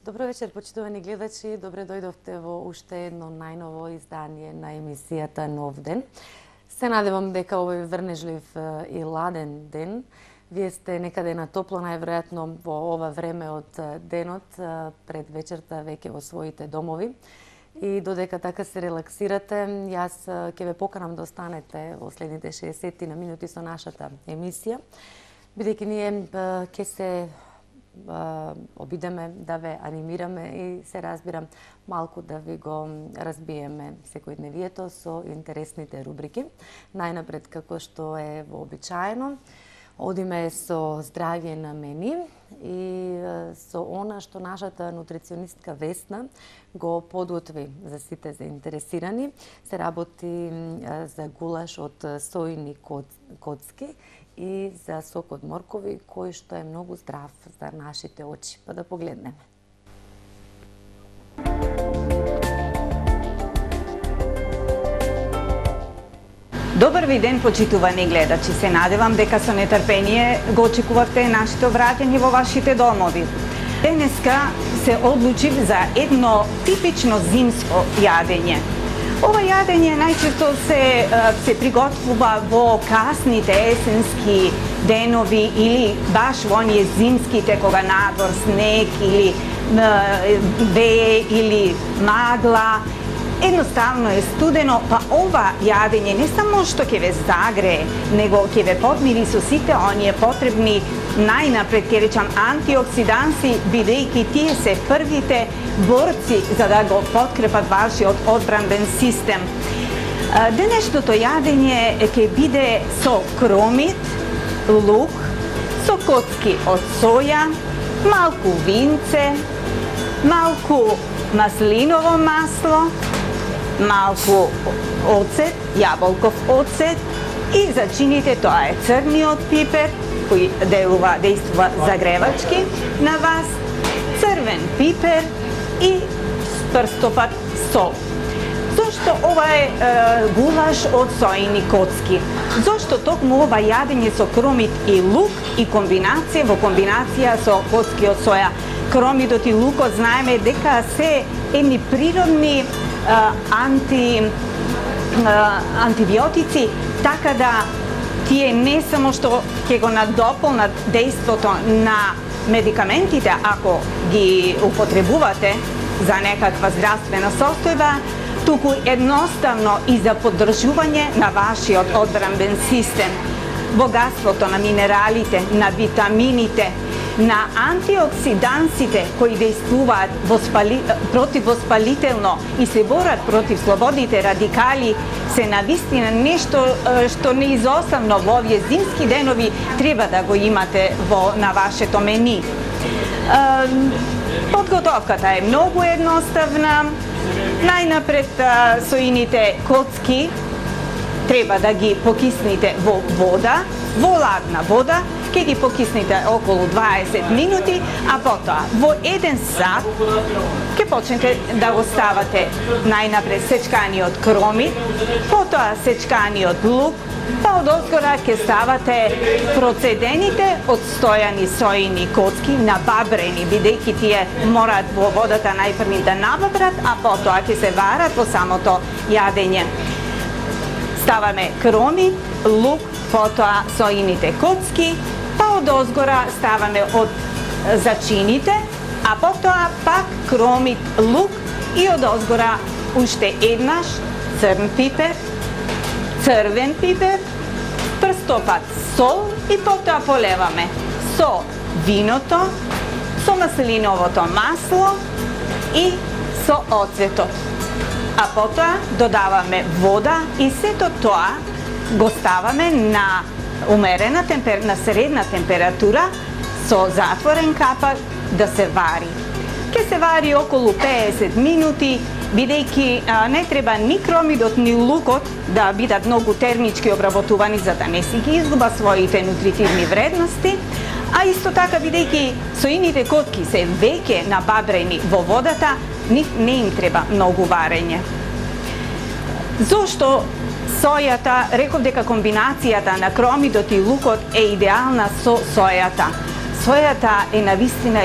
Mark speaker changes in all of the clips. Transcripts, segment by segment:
Speaker 1: Добро вечер, почитувани гледачи. Добре дојдовте во уште едно најново издание на емисијата Нов ден. Се надевам дека овој врнежлив и ладен ден вие сте некаде на топло, најверојатно во ова време од денот, пред вечерта веќе во своите домови. И додека така се релаксирате, јас ќе ве поканам да останете во следните 60 на минути со нашата емисија, бидејќи ние ќе се обидеме да ве анимираме и се разбирам малку да ви го разбиеме секојдневието со интересните рубрики. Најнапред, како што е вообичаено, одиме со здравје на мени и со она што нашата нутриционистка Весна го подготви за сите заинтересирани. Се работи за гулаш од сојни коцки и за сок од моркови, кој што е многу здрав за нашите очи. Па да погледнеме.
Speaker 2: Добар ви ден, почитувани гледачи. Се надевам дека со нетрпение го очекувавте нашето враќање во вашите домови. Денеска се одлучив за едно типично зимско јадење. Ова јадење најчесто се приготвува во касните есенски денови или баш во оние зимските кога надвор снег или вее или магла. Едноставно е студено, па ова јадење не само што ќе ве загрее, него ќе ве подмири со сите оние потребни, најнапред ќе речам антиоксиданси, бидејќи тие се првите борци за да го подкрепат вашиот одбранбен систем. Денешното јадење ќе биде со кромит, лук, со коцки од соја, малку винце, малку маслиново масло, малку оцет, јаболков оцет и зачините тоа е црниот пипер кој действува загревачки на вас, црвен пипер и прстопат сол. Зошто ова е гулаш од сојни коцки? Зошто токму ова јадење со кромит и лук и во комбинација со коцки од соја? Кромитот и лукот знаеме дека се едни природни антибиотици, така да тие не само што ќе го надополнат дејството на медикаментите ако ги употребувате за некаква здравствена состојба, туку едноставно и за поддржување на вашиот одбранбен систем. Богатството на минералите, на витамините, на антиоксидансите кои действуваат противоспалително и се борат против слободните радикали се навистина нешто што неизоставно во овие зимски денови треба да го имате на вашето мени. Подготовката е многу едноставна. Најнапред сојните коцки треба да ги покисните во вода, во ладна вода, ќе ги покисните околу 20 минути, а потоа во 1 сат ќе почнете да го ставате најнапред сечканиот кромит, потоа сечканиот лук, па одозгора ќе ставате процедените одстојани сојни коцки набабрени, бидејќи тие мораат во водата најпрви да набабрат, а потоа ќе се варат во самото јадење. Ставаме кромит, лук, потоа сојните коцки, па одозгора ставаме од зачините, а потоа пак кромит, лук и одозгора уште еднаш црн пипер, црвен пипер, прстопат сол и потоа полеваме со виното, со маслиновото масло и со оцетот. А потоа додаваме вода и сето тоа го ставаме на умерена на средна температура со затворен капак да се вари. Ке се вари околу 50 минути, бидејќи не треба ни кромидот ни лукот да бидат многу термички обработувани за да не си ги изгуба своите нутритивни вредности, а исто така бидејќи сојните коцки се веќе набабрени во водата, не им треба многу варење. Зошто сојата, реков дека комбинацијата на кромидот и лукот е идеална со сојата? сојата е навистина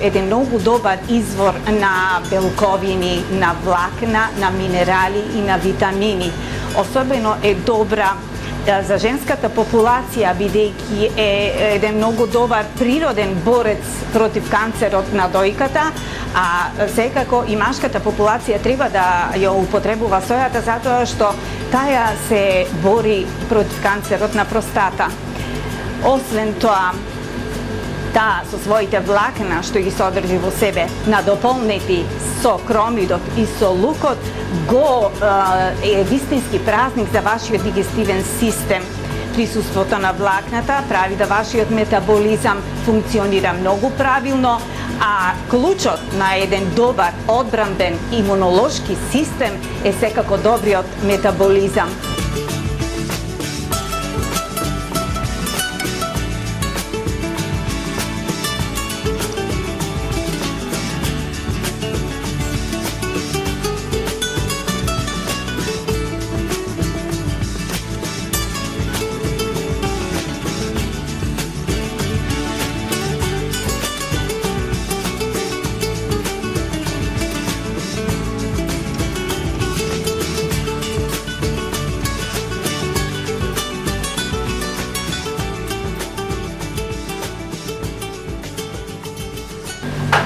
Speaker 2: еден многу добар извор на белковини, на влакна, на минерали и на витамини. Особено е добра за женската популација, бидејќи е еден многу добар природен борец против канцерот на дојката, а секако и машката популација треба да ја употребува сојата затоа што таа се бори против канцерот на простата. Освен тоа, таа со своите влакна што ги содржи во себе, надополнети со кромидот и со лукот, е вистински празник за вашиот дигестивен систем. Присуството на влакната прави да вашиот метаболизам функционира многу правилно, а клучот на еден добар одбранбен имунолошки систем е секако добриот метаболизам.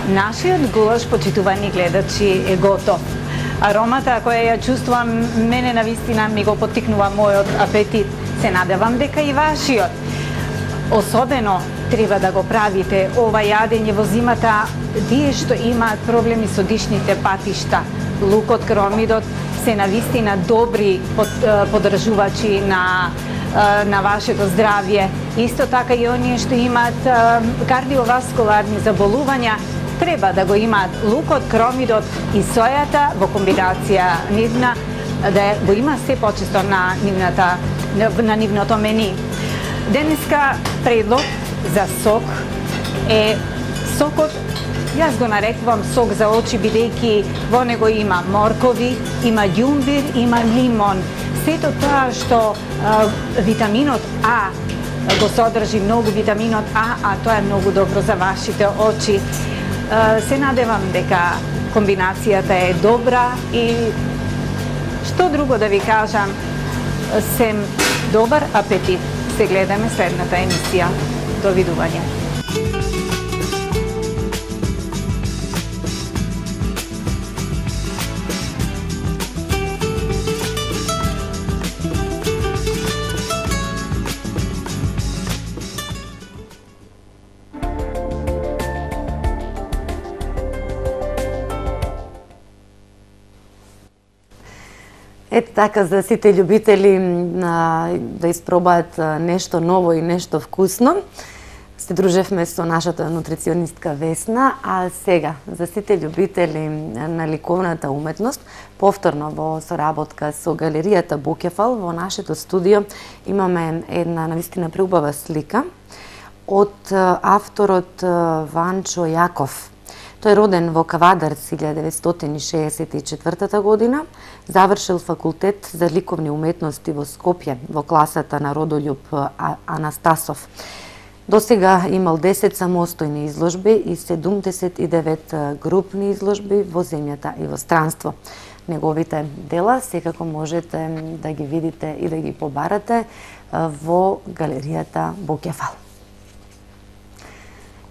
Speaker 2: Нашиот гулаш, почитувани гледачи, е готов. Аромата која ја чувствувам, мене навистина ми го поттикнува мојот апетит. Се надевам дека и вашиот. Особено треба да го правите ова јадење во зимата, тие што имаат проблеми со дишните патишта. Лукот, кромидот се навистина добри поддржувачи на вашето здравје. Исто така и оние што имаат кардиоваскуларни заболувања, треба да го имаат лукот, кромидот и сојата во комбинација нивна, да го има се почесто на нивното мени. Денеска предлог за сок е сокот, јас го нарекувам сок за очи, бидејќи во него има моркови, има ѓумбир, има лимон. Сето тоа што витаминот А го содржи многу витаминот А тоа е многу добро за вашите очи. Се надевам дека комбинацијата е добра и што друго да ви кажам, сем добар апетит. Се гледаме следната емисија. Довидување.
Speaker 1: Ето така, за сите љубители да испробаат нешто ново и нешто вкусно, се дружевме со нашата нутриционистка Весна, а сега, за сите љубители на ликовната уметност, повторно во соработка со галеријата Букефал, во нашето студио имаме една навистина преубава слика од авторот Ванчо Јаков. Тој е роден во Кавадарц 1964 година, завршил факултет за ликовни уметности во Скопје во класата на Родолјуб Анастасов. Досега имал 10 самостојни изложби и 79 групни изложби во земјата и во странство. Неговите дела секако можете да ги видите и да ги побарате во галеријата Букефал.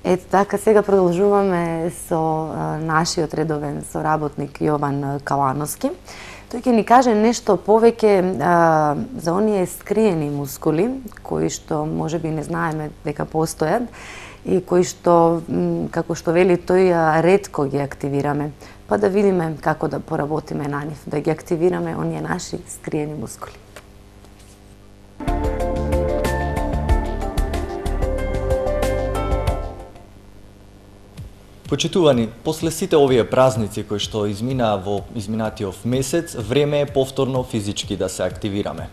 Speaker 1: Ето така, сега продолжуваме со нашиот редовен соработник Јован Калановски. Тој ќе ни каже нешто повеќе за оние скриени мускули, кои што можеби не знаеме дека постојат и кои што, како што вели тој, ретко ги активираме. Па да видиме како да поработиме на нив, да ги активираме оние наши скриени мускули.
Speaker 3: Почитувани, после сите овие празници кои што изминаа во изминатиот месец, време е повторно физички да се активираме.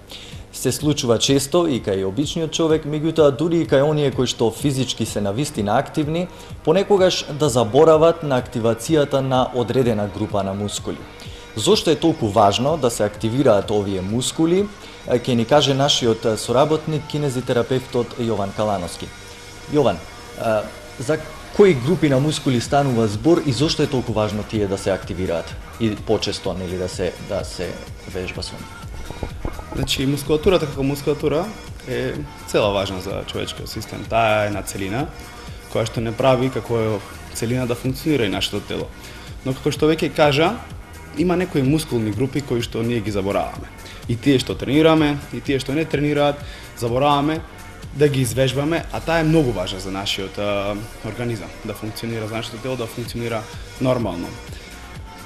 Speaker 3: Се случува често и кај обичниот човек, меѓутоа дури и кај оние кои што физички се навистина активни, понекогаш да заборават на активацијата на одредена група на мускули. Зошто е толку важно да се активираат овие мускули, ќе ни каже нашиот соработник, кинезитерапевтот Јован Калановски. Јован, За кои групи на мускули станува збор и зошто е толку важно тие да се активираат и почесто, нели, да се вежба со нив?
Speaker 4: Значи, мускулатурата како мускулатура е цела важна за човечкиот систем. Таа е една целина која што не прави како е целина да функционира и нашето тело. Но како што веќе кажа, има некои мускулни групи кои што ние ги забораваме. И тие што тренираме, и тие што не тренираат, забораваме да ги извежбаме, а таа е многу важна за нашиот организам, да функционира, за нашето тело да функционира нормално.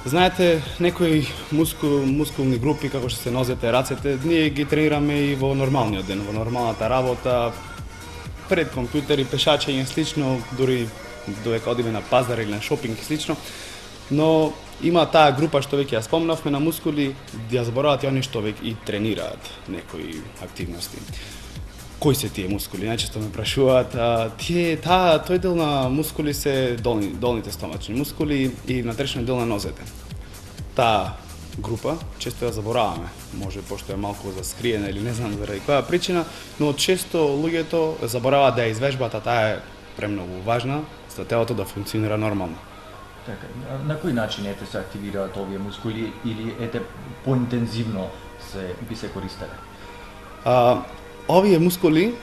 Speaker 4: Знаете, некои мускулни групи, како што се нозете, рацете, ние ги тренираме и во нормалниот ден, во нормалната работа, пред компјутери, пешачење, слично, дури додека одиме на пазар или на шопинг и слично. Но има таа група што веќе ја спомнавме на мускули, ја заборават и они што веќе и тренираат некои активности. Кои се тие мускули? Најчесто ме прашуваат, тој дел на мускули се долните стомачни мускули и внатрешниот дел на нозете. Таа група често ја забораваме, може пошто е малку заскриена или не знам заради која причина, но често луѓето забораваат да ја извежбаат, а таа е премногу важна за телото да функционира нормално.
Speaker 3: Така, на кој начин се активираат овие мускули или поинтензивно би се користеле?
Speaker 4: Овие мускули,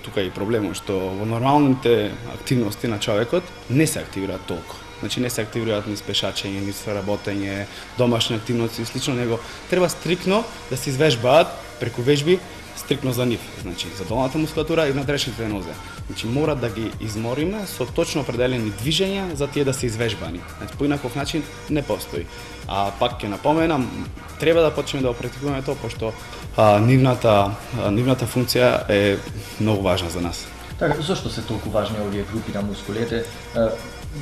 Speaker 4: тука е и проблемот што во нормалните активности на човекот не се активираат толку. Значи не се активираат ни пешачење, ни работење, домашни активности и слично, него треба стрикно да се извежбаат преку вежби стрикно за нив, значи за долната мускулатура и внатрешните нозе. Значи мора да ги измориме со точно определени движења за тие да се извежбани. Значи по инаков начин не постои. А пак ќе напоменам, треба да почнеме да практикуваме тоа пошто нивната функција е многу важна за нас.
Speaker 3: Така, зошто се толку важни овие групи на мускулите?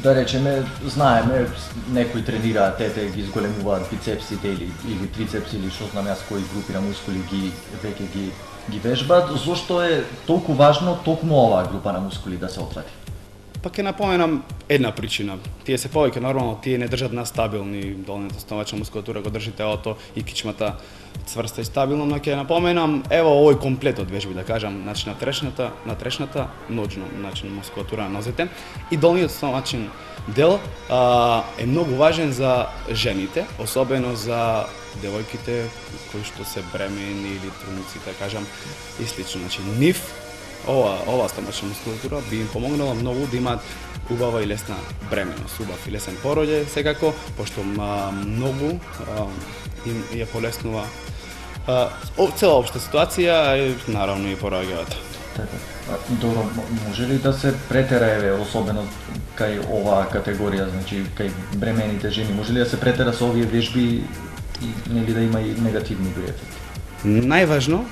Speaker 3: Да речеме, знаеме, некои тренираат, ги зголемуваат бицепсите или трицепси или што знам јас кои групи на мускули веќе ги вежбаат. Зошто е толку важно токму оваа група на мускули да се отвати?
Speaker 4: Па ќе напоменам една причина. Тие се повеќе нормално, тие не држат на стабилни долната стомачна мускулатура, го држи телото и кичмата цврста и стабилно, но ќе напоменам ево овој комплет од вежби, да кажам, значи натрешната ноќно, значи мускулатура на нозете и долниот стомачен дел е многу важен за жените, особено за девојките кои што се бремени или трудници, да кажам, и слично. Значи нив ова стомачна мускулатура би им помогнала многу да имаат убава и лесна бременост, убав и лесен пороѓај, секако, пошто многу им ја полеснува цела општа ситуација и наравно и пораѓајот.
Speaker 3: Така. Добро, може ли да се претера, особено кај оваа категорија, значи кај бремените жени, може ли да се претера со овие вежби и нели да има и негативни ефекти?
Speaker 4: Најважно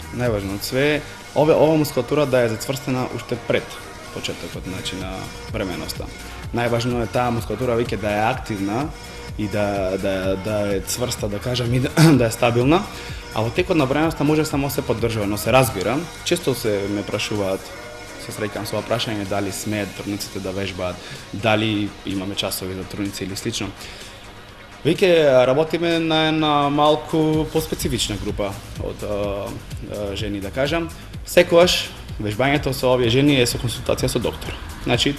Speaker 4: од све ова мускулатура да е зацврстена уште пред почетокот, значи на бременоста. Најважно е таа мускулатура веќе да е активна и да е цврста, да кажам, и да е стабилна, а во текот на бременоста може само се поддржува, но се разбира. Често се ме прашуваат, се среќавам со ова прашање дали смеат трудниците да вежбаат, дали имаме часови за трудници или слично. Веќе работиме на една малку поспецифична група од жени, да кажам. Секогаш вежбањето со овие жени е со консултација со доктор. Значи,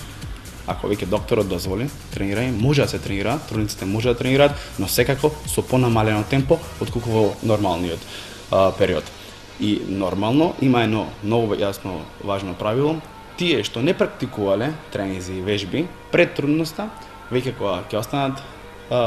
Speaker 4: ако веќе докторот дозволи тренирање, може да се тренира, трудниците може да тренираат, но секако со понамалено темпо отколку во нормалниот период. И нормално има едно многу јасно важно правило, тие што не практикувале тренинзи и вежби пред трудноста, веќе кога ќе останат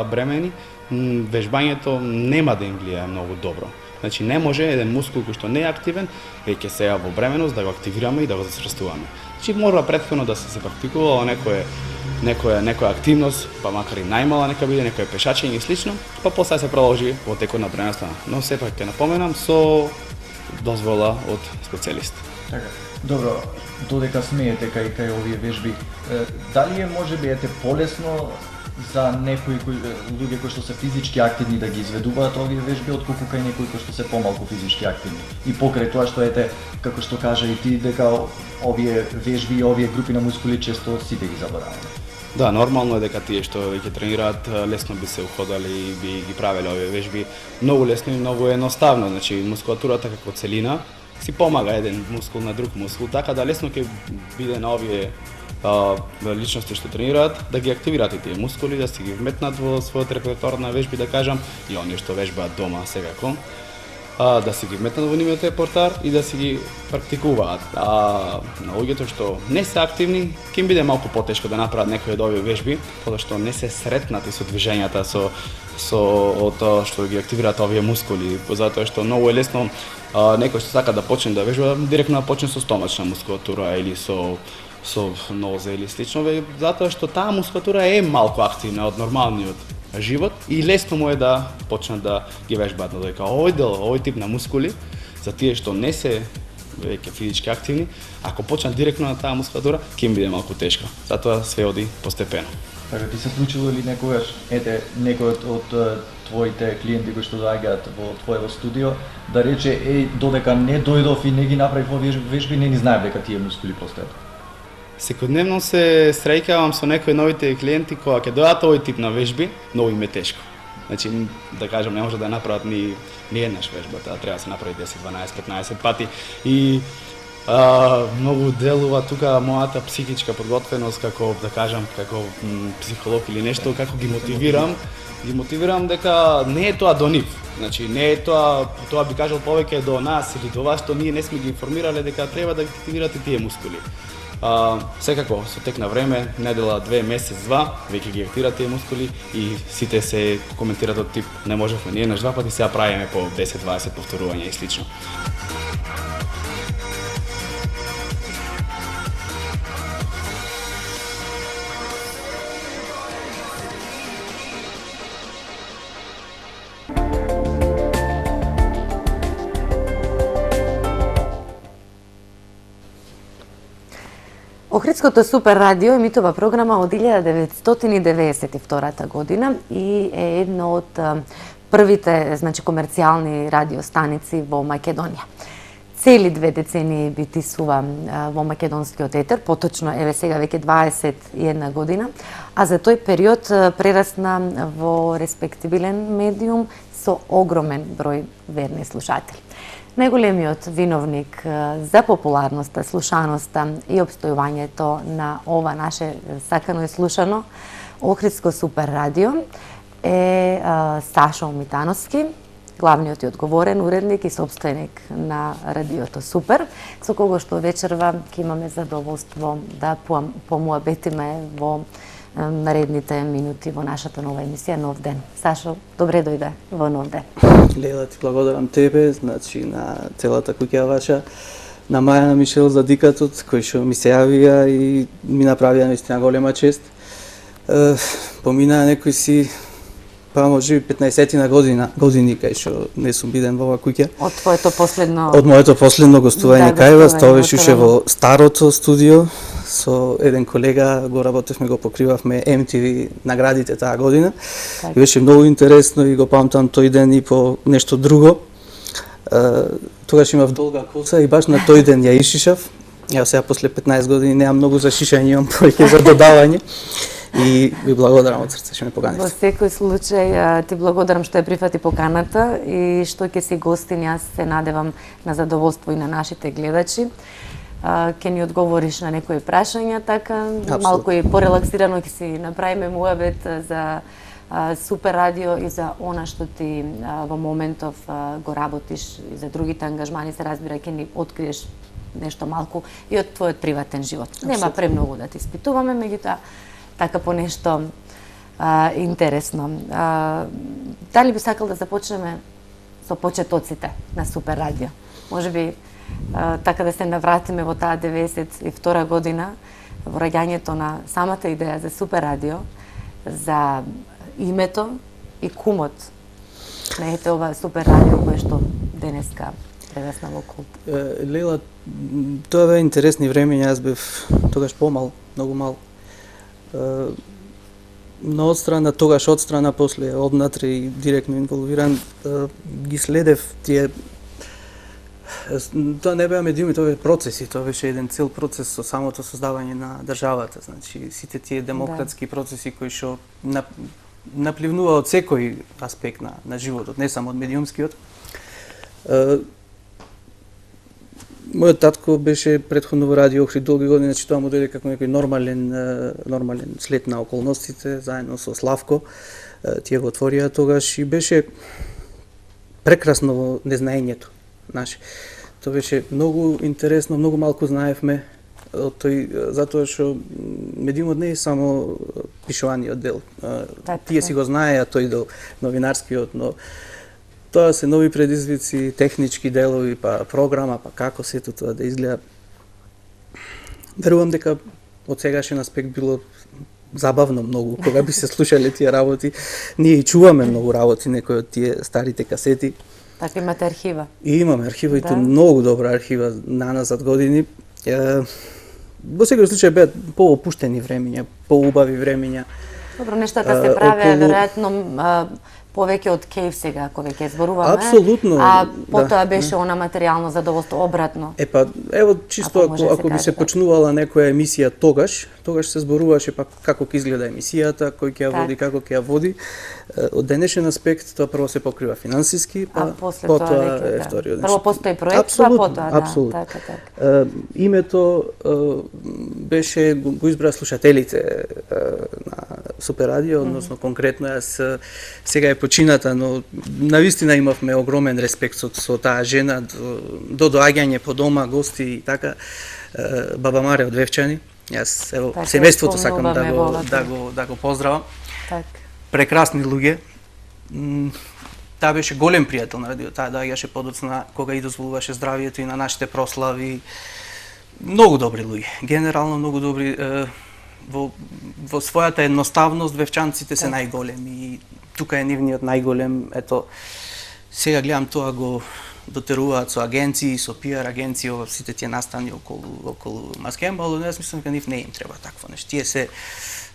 Speaker 4: бремени, вежбањето нема да им влијае многу добро. Значи не може еден мускул кој што не е активен, веќе сега во бременост да го активираме и да го зацврстуваме. Значи мора претходно да се практикувало некоја активност, па макар и најмала нека биде, некој пешачење и слично, па после се продолжи во текот на бременоста. Но сепак ќе напоменам со дозвола од специјалист.
Speaker 3: Така. Добро, додека смеете кај овие вежби, дали можеби полесно за некои луѓе кои што се физички активни да ги изведуваат овие вежби, отколку кај некои кои што се помалку физички активни. И покрај тоа што како што кажа и ти, дека овие вежби и овие групи на мускули често сите ги забораваме.
Speaker 4: Да, нормално е дека тие што веќе тренираат лесно би се уходали и би ги правеле овие вежби многу лесно и многу едноставно. Значи мускулатурата како целина си помага еден мускул на друг мускул, така да лесно ќе биде на овие личности што тренираат да ги активираат и тие мускули, да си ги вметнат во својот репертоар на вежби, да кажам, и оние што вежбаат дома секако, да си ги вметнат во нивниот репертоар и да си ги практикуваат. На луѓето што не се активни, ќе им биде малку потешко да направат некои од овие вежби, затоа што не се сретнати со движењата, со тоа што ги активираат овие мускули, затоа што многу е лесно некој што сака да почне да вежба, директно да почне со стомачна мускулатура или со нозе или слично, затоа што таа мускулатура е малку активна од нормалниот живот и лесно му е да почнат да ги вежбаат, додека овој тип на мускули, за тие што не се веќе физички активни, ако почнат директно на таа мускулатура, ќе им биде малку тешко. Затоа све оди постепено.
Speaker 3: Така ти се случило ли некогаш, некој од твоите клиенти кои што доаѓаат во твоето студио, да рече, додека не дојдов и не ги направив овие вежби, не ни знаев дека тие мускули постојат?
Speaker 4: Секојдневно се среќавам со некои новите клиенти кога ќе дојдат овој тип на вежби, многу им е тешко. Значи, да кажам, не може да направат ни еднаш вежбата, треба да се направи 10, 12, 15 пати и многу делува тука мојата психичка подготвеност како, да кажам, како психолог или нешто, како ги мотивирам дека не е тоа до нив. Значи, не е тоа би кажал повеќе до нас или до вас, што ние не сме ги информирале дека треба да активирате тие мускули. Секако, со тек на време, недела, 2, месец, 2, веќе ги активираат тие мускули и сите се коментираат од тип не можевме ние еднаш 2 пати, сега правиме по 10-20 повторувања и слично.
Speaker 1: Охридското Супер радио емитува програма од 1992 година и е едно од првите, комерцијални радиостаници во Македонија. Цели 2 децении битисува во македонскиот етер, поточно еве сега веќе 21 година, а за тој период прерасна во респектабилен медиум со огромен број верни слушатели. Најголемиот виновник за популарноста, слушаноста и опстојувањето на ова наше сакано и слушано Охридско Супер радио е Сашо Митановски, главниот и одговорен уредник и сопственик на радиото Супер, со кого што вечерва ќе имаме задоволство да помуабетиме во наредните минути во нашата нова емисија Нов ден. Сашо, добре дојде во Нов ден.
Speaker 5: Лела, ти благодарам тебе, на целата куќа ваша, на Маја, на Мишел за дикатот, кој што ми се јавија и ми направија наистина голема чест. Поминаа некои си, може би 15 години кај што не сум биден во оваа куќа.
Speaker 1: Од твоето последно...
Speaker 5: Од моето последно гостување кај вас, тоа беше уште во старото студио, со еден колега го работевме, го покривавме MTV наградите таа година. И беше многу интересно и го памтам тој ден и по нешто друго. Тогаш имав долга коса и баш на тој ден ја ишишав. Ја сега после 15 години немам многу за шишање, имам повеќе за додавање. И ви благодарам од срце што ме поканивте.
Speaker 1: Во секој случај ти благодарам што ја прифати поканата и што ќе си гостин. Јас се надевам на задоволство и на нашите гледачи. Ќе ни одговориш на некои прашања, така малку и порелаксирано ќе си направиме муабет за Супер радио и за она што ти во моментов го работиш и за другите ангажмани, се разбира, ќе ни откриеш нешто малку и од твојот приватен живот. Нема премногу да ти испитуваме, меѓутоа така по нешто интересно. Дали би сакал да започнеме со почетоците на Супер радио? Може би така да се навратиме во таа 92 година, во раѓањето на самата идеја за Супер радио, за името и кумот на ете ова Супер радио кое што денеска прерасна во култ.
Speaker 5: Лела, тоа беа интересни времења, јас бев тогаш помал, многу мал. Но одстрана, тогаш одстрана, после однатре и директно инволвиран, ги следев тие. Тоа не беа медиуми, тоа беа процеси, тоа беше еден цел процес со самото создавање на државата, значи сите тие демократски процеси кои што напливнува од секој аспект на животот, не само од медиумскиот. Мојот татко беше претходно во Радио Охрид долги години, значи тоа му дојде како некој нормален след на околностите, заедно со Славко. Тие го отворија тогаш и беше прекрасно во незнаењето. Знаеш, тоа беше многу интересно, многу малку знаевме од тој, затоа што медиумот не е само пишуваниот дел. Тие си го знаеа тој дел, новинарскиот, но тоа се нови предизвици, технички делови, па програма, па како сето тоа да изгледа. Верувам дека од сегашен аспект било забавно многу, кога би се слушале тие работи. Ние и чуваме многу работи, некои од тие старите касети.
Speaker 1: Така имате архива?
Speaker 5: И имаме архива, и тоа многу добра архива наназад години. Во секој случај беа поопуштени времења, поубави времења.
Speaker 1: Добро, нештата се правеа веројатно повеќе од кејф сега, ако веќе зборуваме.
Speaker 5: Апсолутно.
Speaker 1: А потоа беше она материјално задоволство обратно.
Speaker 5: Ево чисто ако би се почнувала некоја емисија тогаш се зборуваше па како ќе изгледа емисијата, кој ќе ја води, како ќе ја води. Од денешен аспект тоа прво се покрива финансиски, па потоа е вториот.
Speaker 1: Прво постои проект, а потоа така.
Speaker 5: Името беше го избра слушателите на Супер Радио, односно конкретно јас сега е почината, но навистина имавме огромен респект со таа жена до доаѓање по дома, гости и така. Баба Маре од Вевчани. Јас ево семејството сакам да го поздравам. Прекрасни луѓе. Таа беше голем пријател на радио. Таа доаѓаше подоцна кога и дозволуваше здравието и на нашите прослави. Многу добри луѓе. Генерално многу добри. Во својата едноставност вевчанците се најголеми и тука е нивниот најголем. Ето, сега гледам тоа го дотеруваат со агенции, со пиар агенции, во сите тие настани околу Маскембал, но јас мислам дека нив не им треба такво нешто. Тие се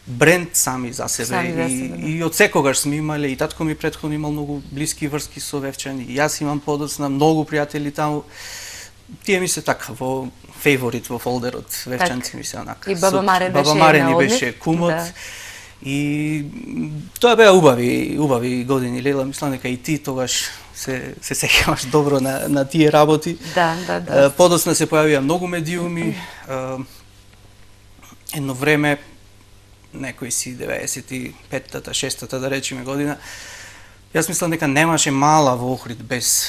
Speaker 5: бренд сами за себе и од секогаш сме имале, и татко ми претходно имал многу блиски врски со Вевчани, и јас имам подоцна многу пријатели таму. Тие ми се така во фейворит во фолдерот, Вевчанци ми се онака.
Speaker 1: И Баба Маре беше
Speaker 5: Баба Маре ни беше кумот. И тоа беа убави години. Лела, мислам дека и ти тогаш се сеќаваш добро на тие работи.
Speaker 1: Да.
Speaker 5: Подоцна се појавија многу медиуми. Едно време, некои си 95-та, 6-та да речеме година, јас мислам дека немаше мала во Охрид без,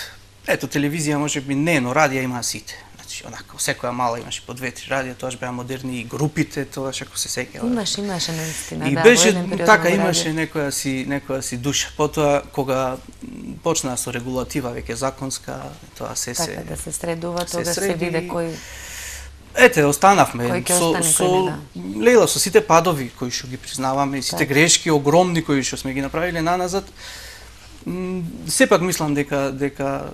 Speaker 5: ето телевизија можеби не, но радија имаа сите. Значи, онака, секоја мала имаше по 2-3 радија, тоаш беа модерни и групите, тоаш ако се сеќава.
Speaker 1: Имаше наистина,
Speaker 5: и
Speaker 1: да.
Speaker 5: И беше така, имаше некоја си душа. Потоа кога почнаа со регулатива веќе законска, тоа се
Speaker 1: така, да се средува, тогаш се виде кој
Speaker 5: Ете, останавме со Лейла, со сите падови кои што ги признаваме и сите грешки огромни кои што сме ги направиле наназад. Сепак мислам дека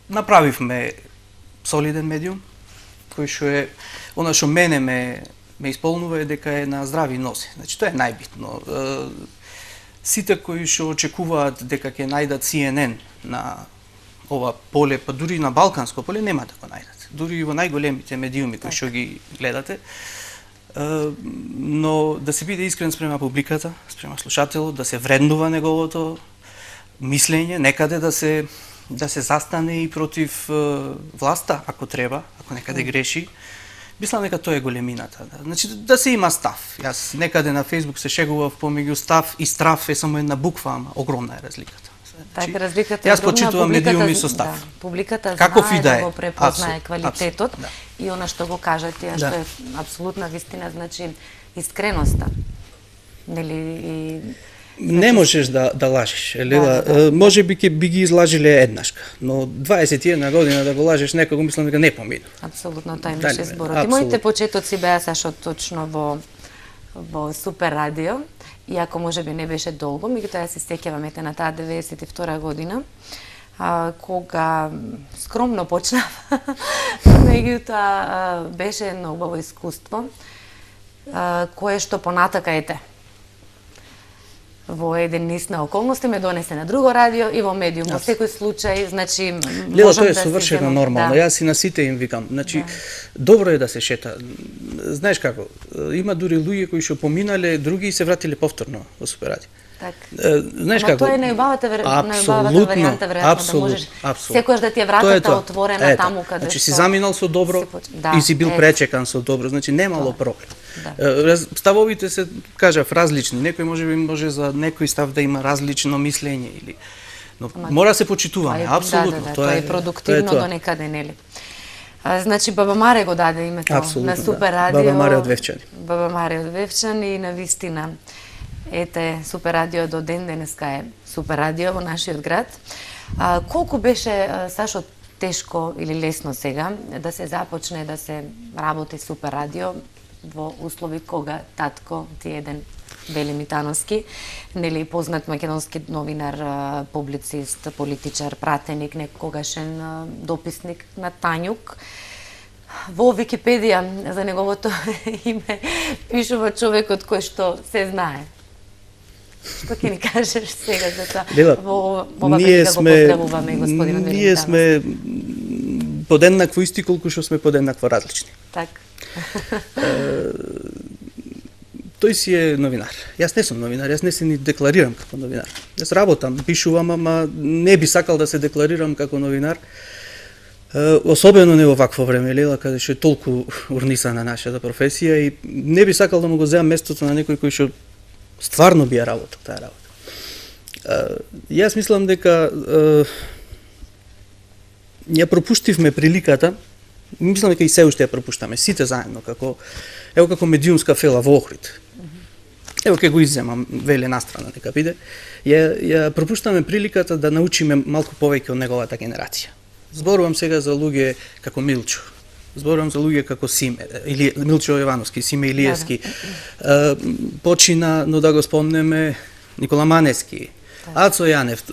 Speaker 5: направивме солиден медиум кој што е она што мене ме исполнува е дека е на здрави носи. Значи тоа е најбитно. Сите кои што очекуваат дека ќе најдат CNN на ова поле, па дури на балканско поле нема да го најдат. Дури и во најголемите медиуми кои што ги гледате. Но да се биде искрен спрема публиката, спрема слушателот, да се вреднува неговото мислење, некаде да се застане и против власта, ако треба, ако некаде греши. Мислам дека тоа е големината. Значи, да се има став. Јас некаде на Facebook се шегував помеѓу став и страф е само една буква, ама огромна е разликата.
Speaker 1: Така, разликата е
Speaker 5: јас почитувам медиуми со став.
Speaker 1: Да, публиката
Speaker 5: каков
Speaker 1: знае
Speaker 5: и да
Speaker 1: го препознае квалитетот и она што го кажате, што е апсолутна вистина, значи искреноста. Нели и
Speaker 5: не можеш да лажеш, Лила. Можеби ќе би ги излажиле еднашка, но 21 година да го лажеш некого, мислам дека не помина.
Speaker 1: Апсолутно, тоа имаше зборот. И моите почетоци беа сашо точно во Супер Радио, иако можеби не беше долго, меѓутоа ја се сеќавам ете на таа 92 година, кога скромно почнав, меѓутоа беше едно убаво искуство, кое што понатака ете во еден низ на околности ме донесе на друго радио и во медиум. Во секој случај, значи,
Speaker 5: Лело, тоа е совршено нормално. Јас и на сите им викам. Значи, добро е да се шета. Знаеш како, има дури луѓе кои што поминале, други се вратиле повторно во Супер Радио. Знаеш
Speaker 1: Ама
Speaker 5: како?
Speaker 1: тоа е најубавата варијанта, веројатно, да можеш секогаш да ти е вратата отворена таму каде
Speaker 5: значи, си заминал со добро и си бил пречекан со добро, значи немало проблем. Ставовите се, кажав, различни. Некој може за некој став да има различно мислење или но мора да се почитуваме, апсолутно.
Speaker 1: Тоа е продуктивно до некаде, нели? Значи Баба Маре го даде името на Супер радио.
Speaker 5: Баба Маре од Вевчани.
Speaker 1: Баба Маре од Вевчани и на вистина ете Супер радио до ден денеска е Супер радио во нашиот град. Колку беше, Сашо, тешко или лесно сега да се започне да се работи Супер радио во услови кога татко ти е еден Вели Митановски, нели познат македонски новинар, публицист, политичар, пратеник, некогашен дописник на Тањук. Во Википедија за неговото име пишува човекот кој што се знае. Што ќе ни кажеш сега за тоа? Во ова прилика го поздравуваме господина Вели Митановски.
Speaker 5: Ние сме подеднакво исти колку што сме подеднакво различни.
Speaker 1: Така.
Speaker 5: Тој си е новинар. Јас не сум новинар, јас не се ни декларирам како новинар. Јас работам, пишувам, ама не би сакал да се декларирам како новинар. Особено не во вакво време, Лела, каде што е толку урнисана нашата професија и не би сакал да му го земам местото на некој кој што стварно би ја работел таа работа. Јас мислам дека ја пропуштивме приликата, мислам дека и се уште ја пропуштаме, сите заедно, како медиумска фела во Охрид. Ево ќе го изземам, Веле настрана нека биде. Ја пропуштаме приликата да научиме малку повеќе од неговата генерација. Зборувам сега за луѓе како Милчо. Зборувам за луѓе како Симе, или Милчо Јовановски, Симе Илиевски. Почина, но да го спомнеме, Никола Маневски, Ацо Јанев.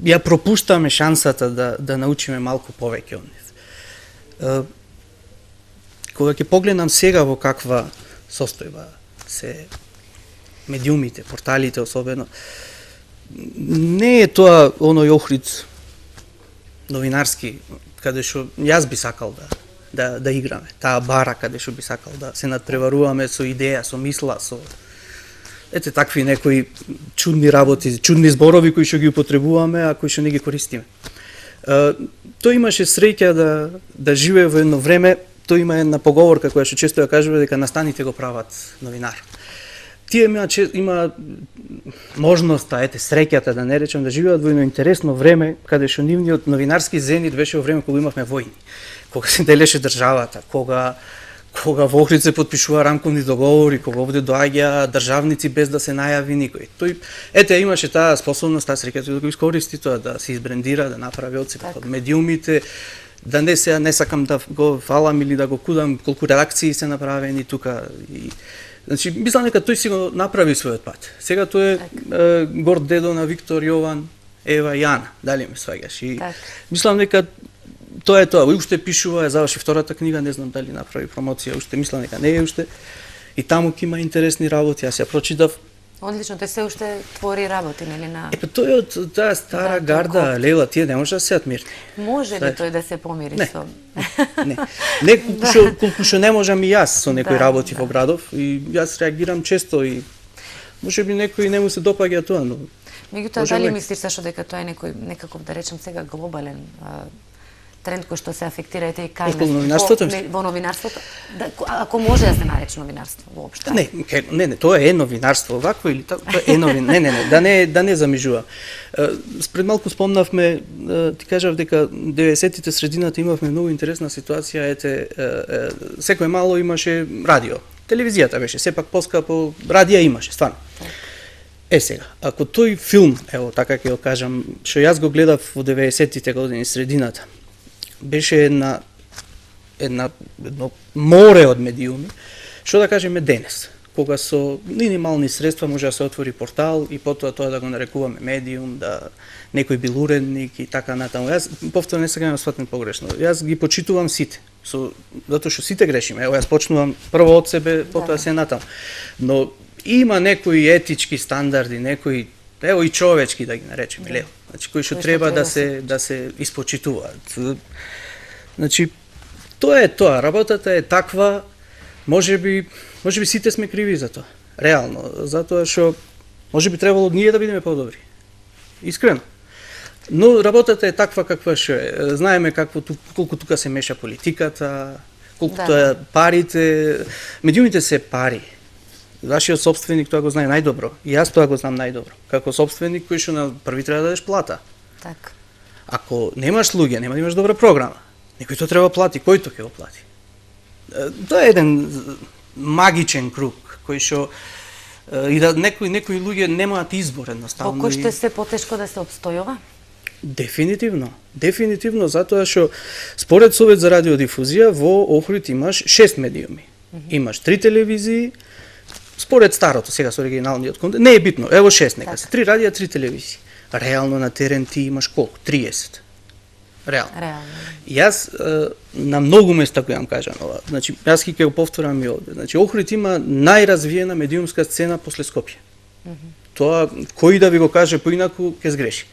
Speaker 5: Ја пропуштаме шансата да научиме малку повеќе од нив. Кога ќе погледнам сега во каква состојба се медиумите, порталите особено, не е тоа оној Охрид новинарски, каде што јас би сакал да играме, таа бара каде што би сакал да се надпреваруваме со идеја, со мисла, со ете такви некои чудни работи, чудни зборови кои што ги употребуваме, а кои што не ги користиме. Тој имаше среќа да живее во едно време. Тој има една поговорка која што често ја кажува дека настаните го прават новинар. Тие има можноста, среќата да не речам, да живеат во едно интересно време каде што нивниот новинарски зенит беше во време кога имавме војни, кога се делеше државата, кога во Охрид се потпишува рамковни договори, кога овде доаѓа државници без да се најави никој. Тој имаше таа способност, таа среќа да го искористи тоа, да се избрендира, да направи од себе од медиумите. Да не сакам да го фалам или да го кудам колку редакции се направени тука. Значи, мислам дека тој си го направи својот пат. Сега тој е горд дедо на Виктор, Јован, Ева и Јана. Дали ме сваѓаш? И мислам дека тоа е тоа. Уште пишува, заврши втората книга, не знам дали направи промоција, уште мислам дека не е уште. И таму ќе има интересни работи, јас ја прочитав.
Speaker 1: Одлично, тој се уште твори работи, нели на...
Speaker 5: Тој е од таа стара гарда, Лела, тие не може да седат мирни.
Speaker 1: Може ли тој да се помири со...
Speaker 5: Не, колку што не можам и јас со некои работи во градов, и јас реагирам често и може би некој не му се допаѓа тоа, но...
Speaker 1: Меѓутоа, дали мислиш Сашо дека тоа е некаков, да речем сега, глобален тренд кој што се афектира и кај во новинарството, ако може да се нарече новинарство воопшто.
Speaker 5: Не, тоа е новинарство вакво или тоа е да не замижува. Спред малку спомнавме, ти кажав дека 90-тите средината имавме многу интересна ситуација, секој мало имаше радио. Телевизијата беше сепак поскапо, радија имаше, стварно. Сега, ако тој филм, ево така ќе го кажам, што јас го гледав во 90-тите години средината, беше едно море од медиуми, што да кажеме денес, кога со минимални средства може да се отвори портал и потоа тоа да го нарекуваме медиум, да некој бил уредник и така натаму. Јас повторно не сакам да сватам погрешно. Јас ги почитувам сите, затоа што сите грешиме. Ево јас почнувам прво од себе, потоа се натаму. Но има некои етички стандарди, некои и човечки да ги наречеме, лево. Значи кои што треба да се испочитуваат. Значи тоа е тоа, работата е таква, можеби сите сме криви за тоа. Реално, затоа што Може би требало ние да бидеме подобри. Искрено. Но работата е таква каква што е. Знаеме колку тука се меша политиката, колку тоа парите, медиумите се пари. Вашиот собственик тоа го знае најдобро. И јас тоа го знам најдобро. Како собственик кој што на први треба да дадеш плата.
Speaker 1: Така.
Speaker 5: Ако немаш луѓе, нема да имаш добра програма. Некој тоа треба плати, кој тоа ќе го плати? Тоа е еден магичен круг кој што и да некои луѓе немаат избор едноставно.
Speaker 1: Колку што се потешко да се обстојува?
Speaker 5: Дефинитивно, затоа што според Совет за радиодифузија во Охрид имаш 6 медиуми. Имаш 3 телевизии, според старото, сега со оригиналниот контент, не е битно, ево 6 нека се, 3 радија, 3 телевизии. Реално на терен ти имаш колку? 30. Реално. Јас на многу места кој јам кажам ова. Значи, јас ќе го повторам и овде. Значи, Охрид има најразвиена медиумска сцена после Скопје. Тоа кој да ви го каже поинаку ќе сгреши.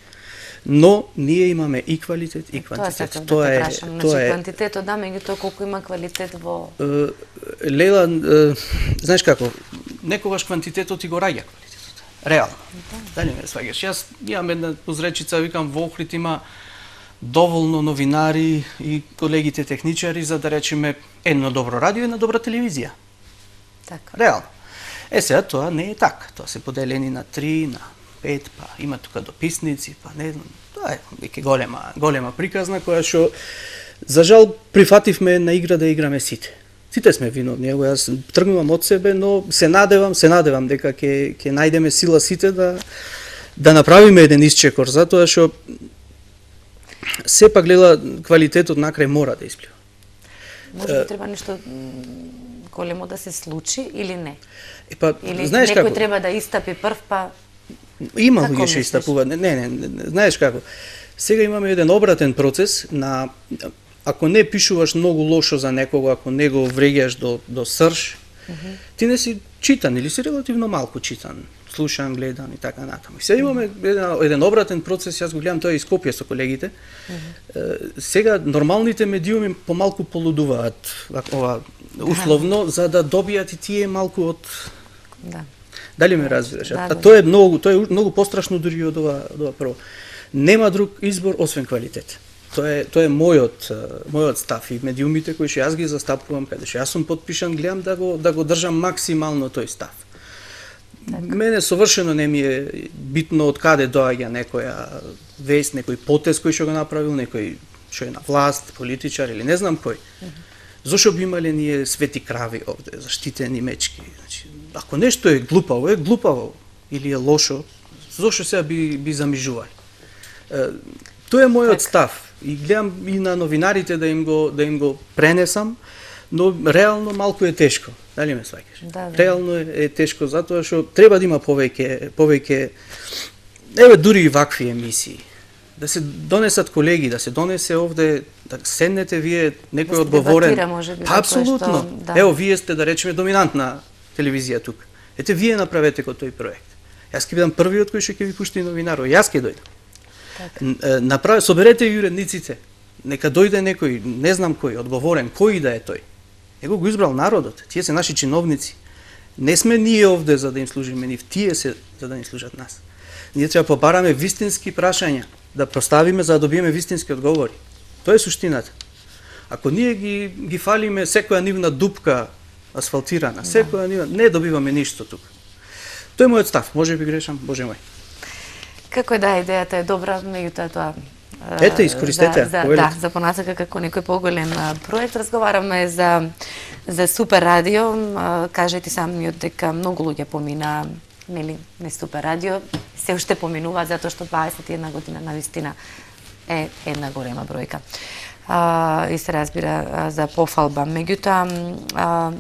Speaker 5: Но ние имаме и квалитет и квантитет.
Speaker 1: Тоа е квантитетот да, меѓутоа колку има квалитет во
Speaker 5: Лела, знаеш како, некогаш квантитетот и го раѓа квалитетот. Реално. Дали ме сваѓаш? Јас имам една позречица, викам во Охрид има доволно новинари и колегите техничари за да речеме едно добро радио и една добра телевизија.
Speaker 1: Така.
Speaker 5: Реално. Сега тоа не е така. Тоа се поделени на 3, на 5, па има тука дописници, па не знам. Тоа е веќе голема приказна која што за жал прифативме на игра да играме сите. Сите сме виновни. Ево јас тргнувам од себе, но се надевам дека ќе најдеме сила сите да направиме еден исчекор, затоа што сепак гледа квалитетот накрај мора да исплива.
Speaker 1: Може би треба нешто големо да се случи или не? Или
Speaker 5: знаеш
Speaker 1: некој
Speaker 5: како?
Speaker 1: треба да истапи прв, па
Speaker 5: Има
Speaker 1: како
Speaker 5: луѓе што
Speaker 1: мислиш?
Speaker 5: истапуваат. Не, знаеш како? Сега имаме еден обратен процес на ако не пишуваш многу лошо за некого, ако не го вреѓаш до срж, ти не си читан или си релативно малку читан, слушан, гледан и така натаму. И сега имаме еден обратен процес, јас го гледам тоа и Скопје со колегите. Сега нормалните медиуми помалку полудуваат ова условно за да добијат и тие малку од
Speaker 1: да.
Speaker 5: Дали ме разбираш?
Speaker 1: Да,
Speaker 5: А тоа е многу пострашно дури од ова прво. Нема друг избор освен квалитет. Тоа е мојот став и медиумите кои што јас ги застапувам, каде што јас сум подпишан, гледам да го држам максимално тој став. Мене совршено не ми е битно од каде доаѓа некоја вест, некој потез кој што го направил, некој што е на власт, политичар или не знам кој. Зошто би имале ние свети крави овде, заштитени мечки? Значи, ако нешто е глупаво или е лошо, зошто сега би замижували? Тоа е мојот став и гледам и на новинарите да им го пренесам, но реално малку е тешко. Дали ме сваќаш?
Speaker 1: Да.
Speaker 5: Реално е тешко затоа што треба да има повеќе еве дури и вакви емисии. Да се донесат колеги, да се донесе овде, да седнете вие некој
Speaker 1: се
Speaker 5: одговорен.
Speaker 1: дебатира, може би, за тоа
Speaker 5: Апсолутно.
Speaker 1: што, да.
Speaker 5: Ево вие сте да речеме доминантна телевизија тука. Ете вие направете кој тој проект. Јас ќе бидам првиот кој што ќе ви пушти новинаро, јас ќе дојдам. Соберете и уредниците. Нека дојде некој, не знам кој, одговорен, кој да е тој. Него го избрал народот. Тие се наши чиновници. Не сме ние овде за да им служиме нив, тие се за да ни служат нас. Ние треба побараме вистински прашања, да проставиме за да добиеме вистински одговори. Тоа е суштината. Ако ние ги фалиме секоја нивна дупка асфалтирана, секоја нивна, не добиваме ништо тука. Тоа е мојот став, може би грешам, боже мој.
Speaker 1: Како е да, идејата е добра, меѓутоа тоа
Speaker 5: Ете, искористете ја.
Speaker 1: за понатака како некој поголем проект. Разговараме за Супер радио. Кажете самиот дека многу луѓе помина не Супер радио, се уште поминуваат затоа што 21 година навистина е една голема бројка. И се разбира за пофалба. Меѓутоа,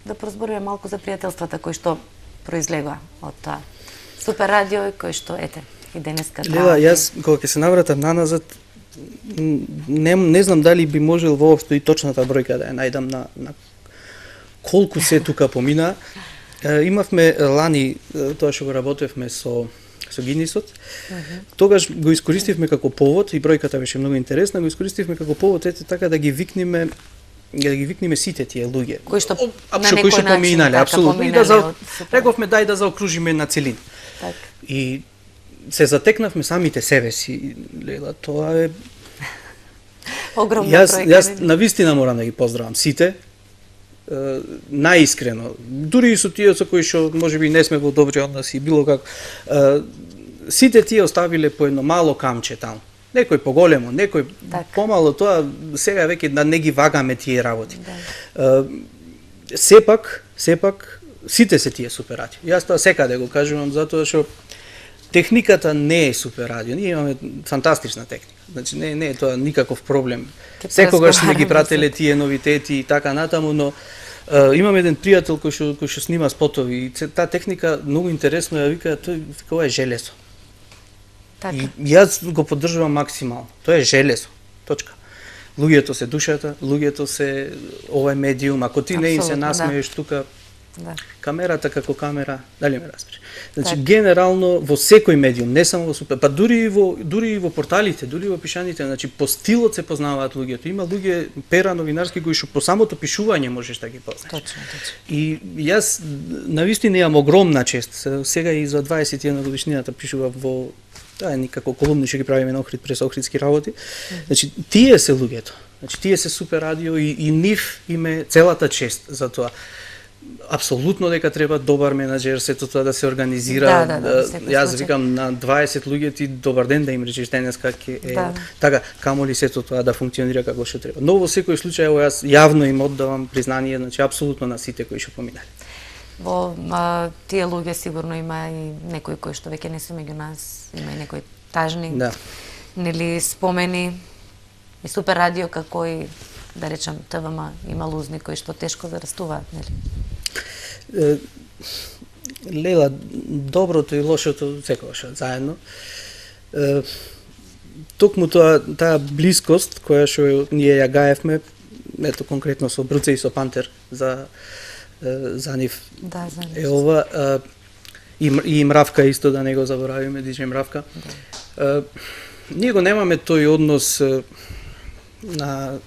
Speaker 1: да прозбориме малку за пријателствата кои што произлегува од тоа Супер радио и кои што ете и денеска таа.
Speaker 5: Лела, јас кога ќе се навратам наназад, не знам дали би можел воопшто и точната бројка да ја најдам на колку се тука помина. Имавме лани тоа што го работевме со Гинисот. Тогаш го искористивме како повод и бројката беше многу интересна, го искористивме како повод ете така да ги викнеме да ги викнеме сите тие луѓе.
Speaker 1: Кои што на
Speaker 5: кои
Speaker 1: некој
Speaker 5: што
Speaker 1: начин,
Speaker 5: поминале,
Speaker 1: така,
Speaker 5: апсолутно. И
Speaker 1: поминале од
Speaker 5: рековме дај да заокружиме на целина.
Speaker 1: Така.
Speaker 5: И се затекнавме самите себе си. Лела, тоа е
Speaker 1: Огромна
Speaker 5: Јас
Speaker 1: проекта.
Speaker 5: навистина морам да ги поздравам сите, наискрено, дури и со тие со кои што можеби не сме во добри односи, било како, сите тие оставиле по едно мало камче таму. Некој поголемо, некој
Speaker 1: Така.
Speaker 5: помало, тоа сега веќе да не ги вагаме тие работи. Сепак, сите се тие супер радио. Јас тоа секаде го кажувам, затоа што техниката не е супер радио. Ние имаме фантастична техника. Значи не е тоа никаков проблем. Секогаш сме ги прателе тие новитети и така натаму, но имам еден пријател кој што снима спотови и таа техника многу интересно ја вика, тоа е железо.
Speaker 1: Така.
Speaker 5: И јас го поддржувам максимално. Тоа е железо. Точка. Луѓето се душата, луѓето се овој медиум, ако ти не им се
Speaker 1: Апсолутно,
Speaker 5: насмееш тука,
Speaker 1: Да.
Speaker 5: камерата како камера, дали ме разбираш? Значи
Speaker 1: Така.
Speaker 5: генерално во секој медиум, не само во супер, па дури и во порталите, дури и во пишаните, значи по стилот се познаваат луѓето. Има луѓе пера новинарски кои што по самото пишување можеш да ги познаеш.
Speaker 1: Точно.
Speaker 5: И јас навистина имам огромна чест. Сега и за 21 годишнината пишував во тоа е никако колумни што ги правиме на Охрид прес Охридски работи. Значи тие се луѓето. Значи тие се супер радио и нив име целата чест за тоа. Апсолутно дека треба добар менаџер, сето тоа да се организира.
Speaker 1: Да,
Speaker 5: Јас викам на 20 луѓе ти добар ден да им речеш денеска ќе е
Speaker 1: Да.
Speaker 5: така, камоли сето тоа да функционира како што треба. Но во секој случај ево јас јавно им оддавам признание, значи апсолутно на сите кои што поминале.
Speaker 1: Во тие луѓе сигурно има и некои кои што веќе не се меѓу нас, има и некои тажни,
Speaker 5: Да.
Speaker 1: нели спомени. И супер радио како и да речам ТВМ има лузни кои што тешко зарастуваат, нели?
Speaker 5: Лела, доброто и лошото секогаш заедно. Токму таа блискост која што ние ја гаевме, ето конкретно со Бруце и со Пантер за нив.
Speaker 1: Да, за
Speaker 5: Е ова и Мравка исто да не го заборавиме, диџеј Мравка. Ние го немаме тој однос на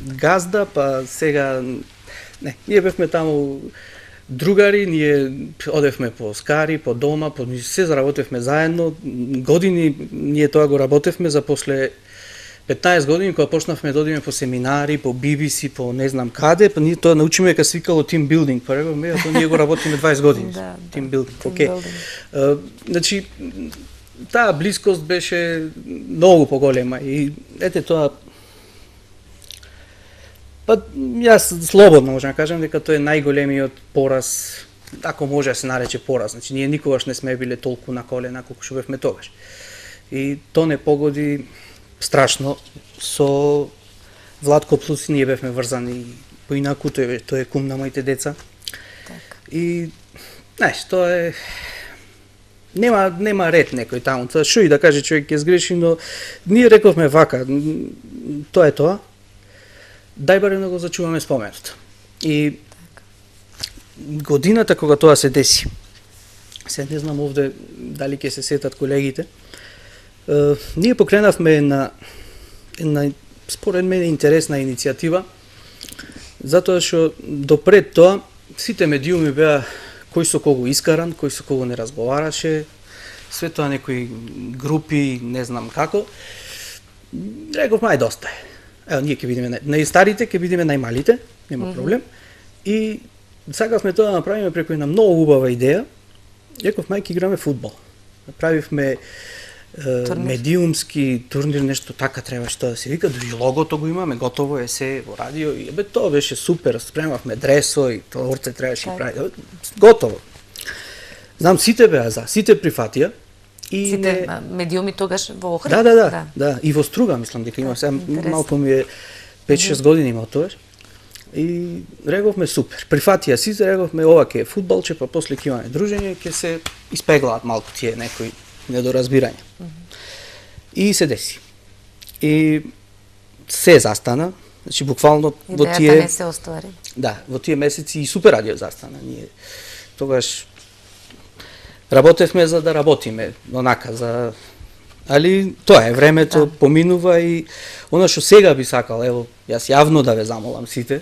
Speaker 5: газда, па сега не, ние бевме таму другари, ние одевме по скари, по дома, се заработевме заедно, години ние тоа го работевме за после 15 години кога почнавме да одиме по семинари, по BBC, по не знам каде, па ние тоа научиме дека свикало team building, па рековме, тоа ние го работиме 20 години.
Speaker 1: Да,
Speaker 5: team building,
Speaker 1: team
Speaker 5: окей. Значи таа блискост беше многу поголема и ете тоа. Па јас слободно можам да кажам дека тоа е најголемиот пораз, ако може да се нарече пораз. Значи ние никогаш не сме биле толку на колена колку што бевме тогаш. И тоа не погоди страшно со Владко Плус, ние бевме врзани поинаку, тој е кум на моите деца.
Speaker 1: Така.
Speaker 5: И знаеш, тоа е нема ред некој таму. Што и да каже човек ќе сгреши, но ние рековме вака, тоа е тоа. Дај барем да го зачуваме споменото. И годината кога тоа се деси, се не знам овде дали ќе се сетат колегите, ние покренавме една според мене интересна иницијатива, затоа што допред тоа сите медиуми беа кој со кого искаран, кој со кого не разговараше, све тоа некои групи, не знам како. Реков, мај доста е. Ево, ние ќе бидеме најстарите, ќе бидеме најмалите, нема проблем. И сакавме тоа да направиме преку една многу убава идеја. Реков, мај ќе играме фудбал. Направивме медиумски турнир, нешто така требаше тоа да се вика, дури логото го имаме, готово е се во радио и тоа беше супер, спремавме дресо и торце требаше да прави. Готово. Знам сите беа за, сите прифатија. И
Speaker 1: сите медиуми тогаш во Охрид?
Speaker 5: Да, и во Струга мислам дека има, сега малку ми е 5-6 години има тогаш. И реговме супер. Прифатија сите, реговме ова ќе е фудбалче, па после ќе имаме дружење, ќе се испеглаат малку тие некои недоразбирања. И се деси. И се застана, значи буквално во тие
Speaker 1: идејата не се оствари.
Speaker 5: Да, во тие месеци и супер радио застана. Ние тогаш работевме за да работиме, онака за али тоа е, времето поминува и она што сега би сакал, ево, јас јавно да ве замолам сите,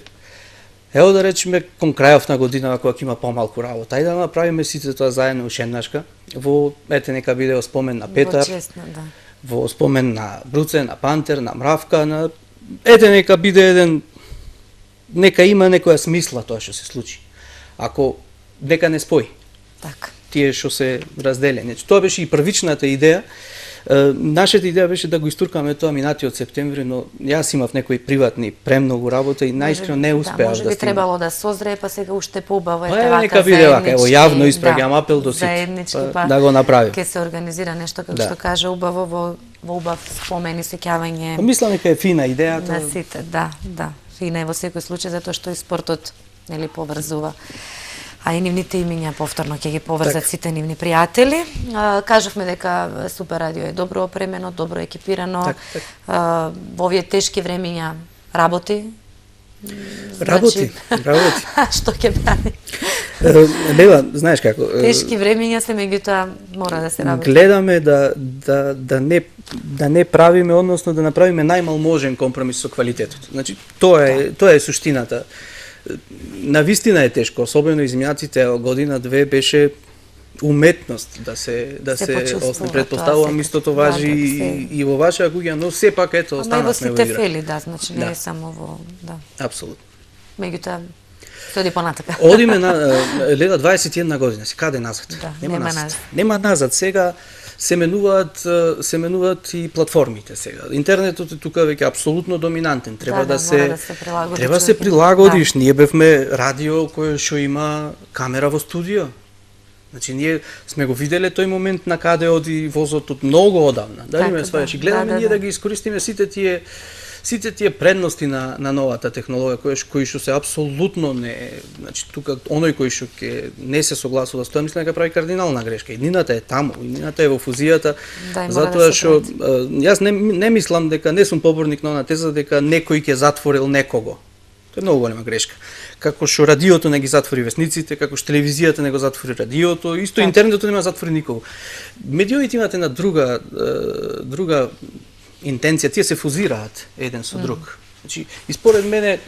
Speaker 5: ево да речеме кон крајов на година кога ќе има помалку работа, ајде да направиме сите тоа заедно ушеднашка, во ете нека биде спомен на Петар,
Speaker 1: Во чест, да.
Speaker 5: во спомен на Бруце, на Пантер, на Мравка, на ете нека биде еден, нека има некоја смисла тоа што се случи. Ако нека не спои
Speaker 1: Така.
Speaker 5: тие што се разделени. Тоа беше и првичната идеја. Нашата идеја беше да го истуркаме тоа минатиот септември, но јас имав некои приватни премногу работа и најискрено не успеав
Speaker 1: може
Speaker 5: да
Speaker 1: би
Speaker 5: стигнам.
Speaker 1: требало да созрее, па сега уште поубаво
Speaker 5: Па
Speaker 1: ете
Speaker 5: еве,
Speaker 1: вака
Speaker 5: нека биде вака, ево
Speaker 1: заеднички,
Speaker 5: јавно испраќам апел до сите.
Speaker 1: заеднички,
Speaker 5: Па, да го направи.
Speaker 1: Ке се организира нешто како
Speaker 5: Да.
Speaker 1: што каже убаво во убав спомен и сеќавање
Speaker 5: Па мислам дека е фина идејата.
Speaker 1: на сите, да. Фина е во секој случај затоа што и спортот нели поврзува. А и нивните имиња повторно ќе ги поврзат сите нивни пријатели. Кажавме дека Супер радио е добро опремено, добро екипирано. Во овие тешки времиња работи.
Speaker 5: Работи.
Speaker 1: Што ќе прави?
Speaker 5: Лева, знаеш како?
Speaker 1: Тешки времиња се, меѓутоа мора да се работи.
Speaker 5: Гледаме да не правиме, односно да направиме најмал можен компромис со квалитетот. Значи, тоа е суштината. Навистина е тешко, особено изминатите година-две беше уметност да се
Speaker 1: почувствува,
Speaker 5: предпоставувам
Speaker 1: тоа
Speaker 5: истото важи и во ваша куќа, но сепак ето
Speaker 1: Ама и во
Speaker 5: останавме во
Speaker 1: сите
Speaker 5: игра.
Speaker 1: фели, значи не
Speaker 5: Да.
Speaker 1: е само во,
Speaker 5: Апсолутно.
Speaker 1: Меѓутоа се оди понатака.
Speaker 5: Одиме на леда 21 година, си каде назад?
Speaker 1: Да,
Speaker 5: нема
Speaker 1: нема
Speaker 5: назад.
Speaker 1: назад.
Speaker 5: Нема назад. Сега се менуваат и платформите сега. Интернетот е тука веќе апсолутно доминантен. Треба
Speaker 1: Да,
Speaker 5: да
Speaker 1: мора
Speaker 5: се
Speaker 1: да се прилагоди
Speaker 5: Треба се
Speaker 1: човек.
Speaker 5: прилагодиш. Ние бевме радио кое што има камера во студио. Значи ние сме го виделе тој момент на каде оди возот од многу одавна. Дали ме
Speaker 1: Така,
Speaker 5: сваѓаш? И
Speaker 1: да.
Speaker 5: гледаме
Speaker 1: Да,
Speaker 5: ние
Speaker 1: да.
Speaker 5: да ги искористиме сите тие предности на новата технологија кои што се апсолутно не, значи тука оној кој што ќе не се согласува со тоа, мислам дека прави кардинална грешка. Иднината е таму, иднината е во фузијата.
Speaker 1: Да, и мора
Speaker 5: затоа
Speaker 1: да се
Speaker 5: што јас не мислам дека не сум поборник на она теза дека некој ќе затворил некого. Тоа е многу голема грешка. Како што радиото не ги затвори весниците, како што телевизијата не го затвори радиото, исто интернетот нема затвори никого. Медиумите имате на друга интенција, тие се фузираат еден со друг. Значи, и според мене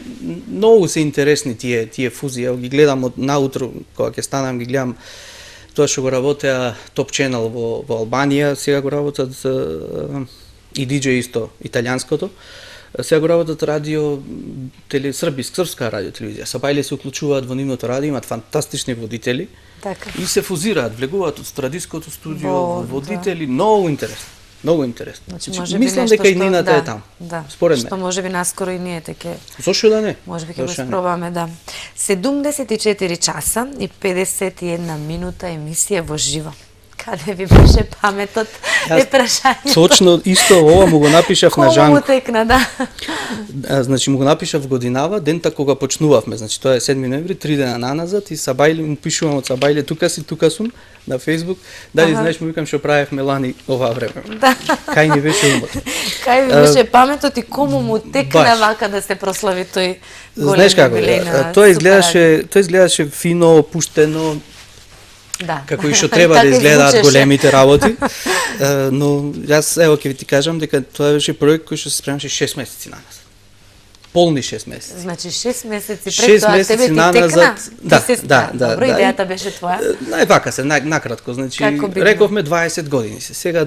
Speaker 5: многу се интересни тие фузии. Ги гледам од наутро кога ќе станам, ги гледам тоа што го работеа Top Channel во Албанија, сега го работат и DJ исто италијанското. Сега го работат радио, српска радио телевизија. Сабајле се уклучуваат во нивното радио, имаат фантастични водители
Speaker 1: Така.
Speaker 5: и се фузираат, влегуваат од страдиското студио,
Speaker 1: Во,
Speaker 5: водители, многу интересно. Многу интересно.
Speaker 1: Значи, може би
Speaker 5: мислам
Speaker 1: нешто
Speaker 5: дека иднината
Speaker 1: што-
Speaker 5: е таму.
Speaker 1: Да.
Speaker 5: Според
Speaker 1: Што
Speaker 5: мене.
Speaker 1: може би наскоро и ние теке
Speaker 5: Зошто да не?
Speaker 1: може би ќе го
Speaker 5: Зошто не?
Speaker 1: спробаме, да. 74 часа и 51 минута емисија во живо. Каде ви беше паметот? Е прашање.
Speaker 5: Точно исто ова му го напишав на
Speaker 1: Кому му
Speaker 5: Жанко.
Speaker 1: текна, да.
Speaker 5: Значи му го напишав годинава, дента кога почнувавме, значи тоа е 7 ноември, 3 дена наназад и Сабајле му пишувам од Сабајле тука сум на Facebook. Дали знаеш му викам што правевме лани оваа време.
Speaker 1: Да.
Speaker 5: Кај ни беше умот.
Speaker 1: Кај ви беше паметот и кому му текна
Speaker 5: баш.
Speaker 1: вака да се прослави тој голем
Speaker 5: Знаеш како,
Speaker 1: юбилеј на
Speaker 5: тоа
Speaker 1: Супер
Speaker 5: изгледаше фино, опуштено,
Speaker 1: Да.
Speaker 5: како и што треба да
Speaker 1: Така
Speaker 5: изгледаат
Speaker 1: звучеше.
Speaker 5: големите работи. Но јас ево ќе ви ти кажам дека тоа беше проект кој што се спремаше 6 месеци на нас. Полни 6 месеци.
Speaker 1: Значи 6 месеци
Speaker 5: 6
Speaker 1: пред тоа тебе
Speaker 5: месеци
Speaker 1: ти
Speaker 5: наназад,
Speaker 1: текна?
Speaker 5: да,
Speaker 1: Добро, идејата беше твоја.
Speaker 5: Вака се, накратко, значи,
Speaker 1: Како бидно?
Speaker 5: рековме 20 години се. Сега